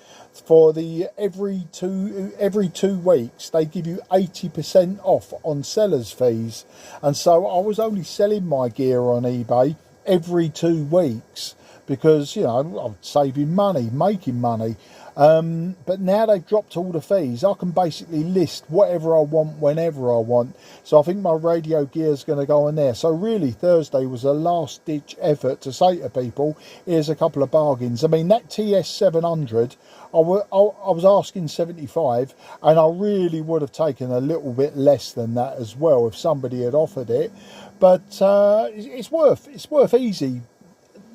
for the every two weeks they give you 80% off on sellers fees, and so I was only selling my gear on eBay every 2 weeks because, you know, I'm saving money, making money. But now they've dropped all the fees. I can basically list whatever I want whenever I want. So I think my radio gear is going to go on there. So really Thursday was a last ditch effort to say to people, here's a couple of bargains. I mean, that TS700, I was asking 75, and I really would have taken a little bit less than that as well if somebody had offered it. But it's worth easy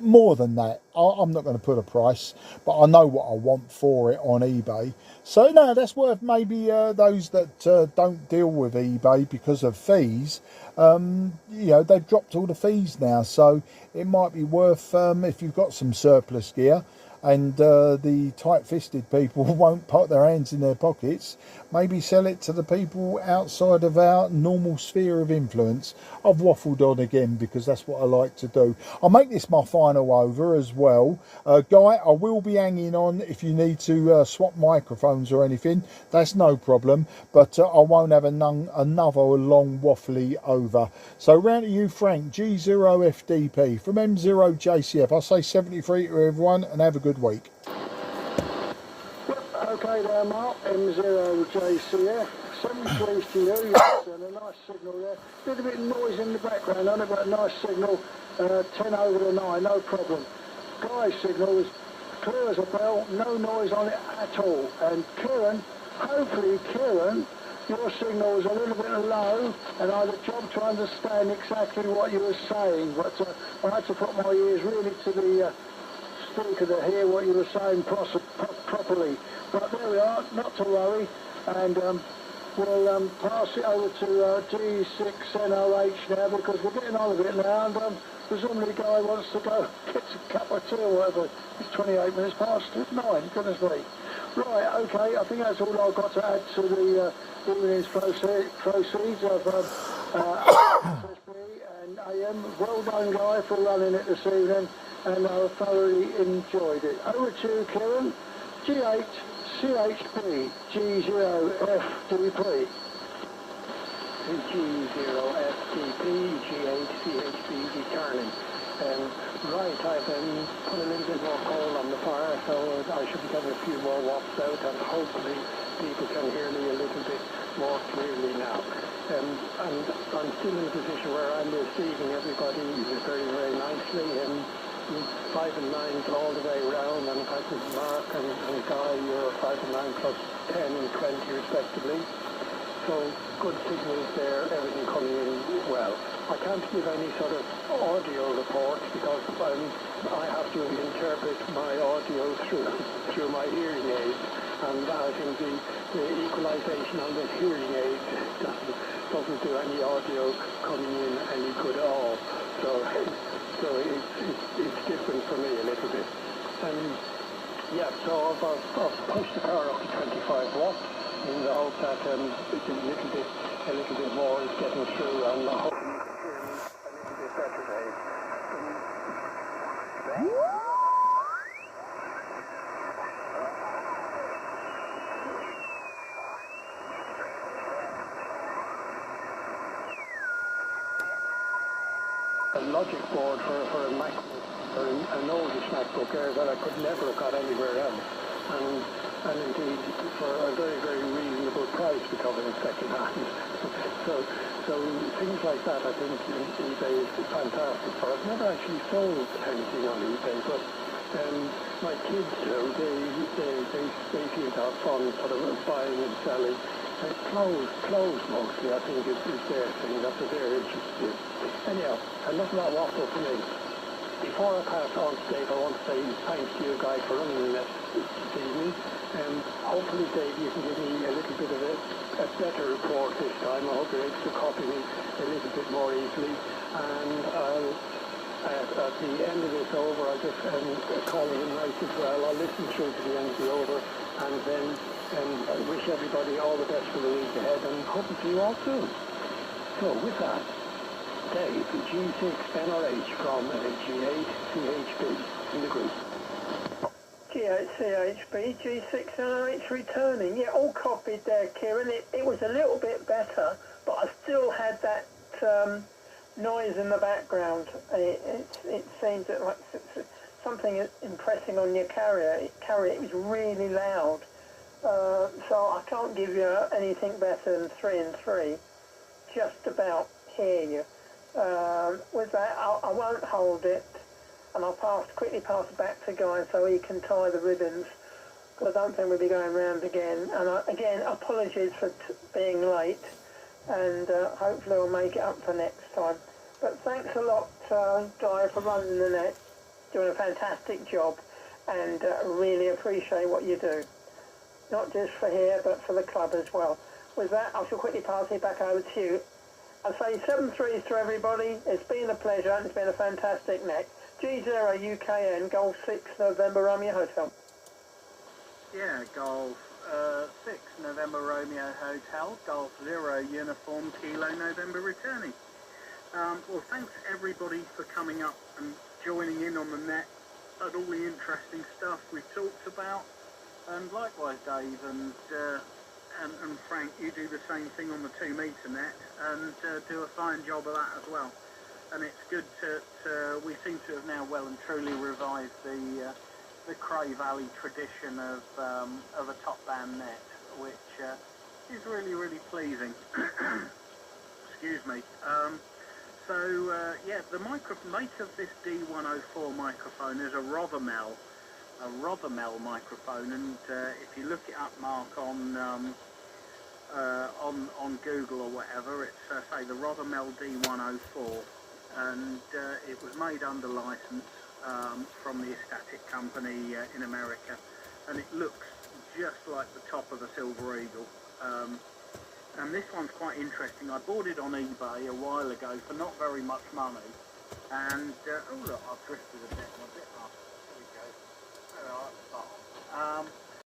more than that. I'm not going to put a price, but I know what I want for it on eBay. So no, that's worth maybe those that don't deal with eBay because of fees. You know, they've dropped all the fees now, so it might be worth, if you've got some surplus gear and the tight-fisted people won't put their hands in their pockets, maybe sell it to the people outside of our normal sphere of influence. I've waffled on again because that's what I like to do. I'll make this my final over as well. Guy, I will be hanging on if you need to swap microphones or anything. That's no problem, but I won't have another long waffly over. So round to you, Frank, G0FDP from M0JCF. I'll say 73 to everyone and have a good week. Okay there, Mark, M0JCF, 73 to you, yes, and a nice signal there. Little bit of noise in the background, only but a nice signal, 10 over the 9, no problem. Guy's signal was clear as a bell, no noise on it at all. And Kieran, hopefully Kieran, your signal was a little bit low, and I had a job to understand exactly what you were saying, but I had to put my ears really to the speaker to hear what you were saying properly. But there we are, not to worry, and we'll pass it over to G6NOH now, because we're getting on a bit now, and presumably the guy wants to go get a cup of tea or whatever. It's 28 minutes past 9, goodness me. Right, okay, I think that's all I've got to add to the evening's proceeds of LSB and AM. Well done, Guy, for running it this evening, and I thoroughly enjoyed it. Over to you, Kieran. G8 CHP G0FDP. G0FDP G8 CHP returning. Right, I've put a little bit more coal on the fire, so I should be getting a few more wafts out, and hopefully people can hear me a little bit more clearly now. And I'm still in a position where I'm receiving everybody very, very nicely, and 5 and 9 all the way around, and in fact with Mark and Guy, you're 5 and 9 plus 10 and 20 respectively. So good signals there, everything coming in well. I can't give any sort of audio report because I have to interpret my audio through my hearing aid, and I think the equalization on the hearing aid doesn't do any audio coming in any good at all. So it's different for me a little bit. Yeah, so I've pushed the power up to 25 watts in the hope that a little bit more is getting through, and I hope you can hear me a little bit better, Dave. A logic board for a MacBook, or an oldish MacBook Air that I could never have got anywhere else. and indeed for a very, very reasonable price to cover it second hand. So things like that, I think eBay is fantastic for. I've never actually sold anything on eBay, but my kids do. They seem to have fun sort of buying and selling. Clothes mostly, I think, is their thing. That's what they're interested in. Anyhow, enough of that waffle for me. Before I pass on to Dave, I want to say thanks to you guys for running the net this evening. Hopefully, Dave, you can give me a little bit of a better report this time. I hope you're able to copy me a little bit more easily. And at the end of this over, I'll just call it a night as well. I'll listen through to the end of the over, and then I wish everybody all the best for the week ahead, and hope to see you all soon. So, with that, Dave, G6NRH from G8 CHB in the group. G8 CHB, G6NRH returning. Yeah, all copied there, Kieran. It was a little bit better, but I still had that noise in the background. It seemed that like something impressing on your carrier. It was really loud. So I can't give you anything better than 3 and 3. Just about hear you. With that, I won't hold it, and I'll quickly pass it back to Guy so he can tie the ribbons, because I don't think we'll be going round again. And again, apologies for being late, and hopefully I'll make it up for next time. But thanks a lot, Guy, for running the net, doing a fantastic job, and really appreciate what you do. Not just for here, but for the club as well. With that, I shall quickly pass it back over to you. I say 7-3 to everybody. It's been a pleasure, and it's been a fantastic net. G0 UKN, Golf 6 November Romeo Hotel. Yeah, Golf 6 November Romeo Hotel, Golf 0 Uniform Kilo November returning. Well, thanks everybody for coming up and joining in on the net and all the interesting stuff we've talked about. And likewise, Dave and Frank, you do the same thing on the 2 metre net and do a fine job of that as well. And it's good we seem to have now well and truly revived the Cray Valley tradition of a top band net, which is really, really pleasing. Excuse me. Yeah, the make of this D104 microphone is a Rothermel microphone, and if you look it up, Mark, on Google or whatever, it's say the Rothermel D104, and it was made under license from the Ecstatic company in America, and it looks just like the top of a Silver Eagle. And this one's quite interesting. I bought it on eBay a while ago for not very much money, and oh look, I've drifted a bit up. There we go. There we are at the bottom.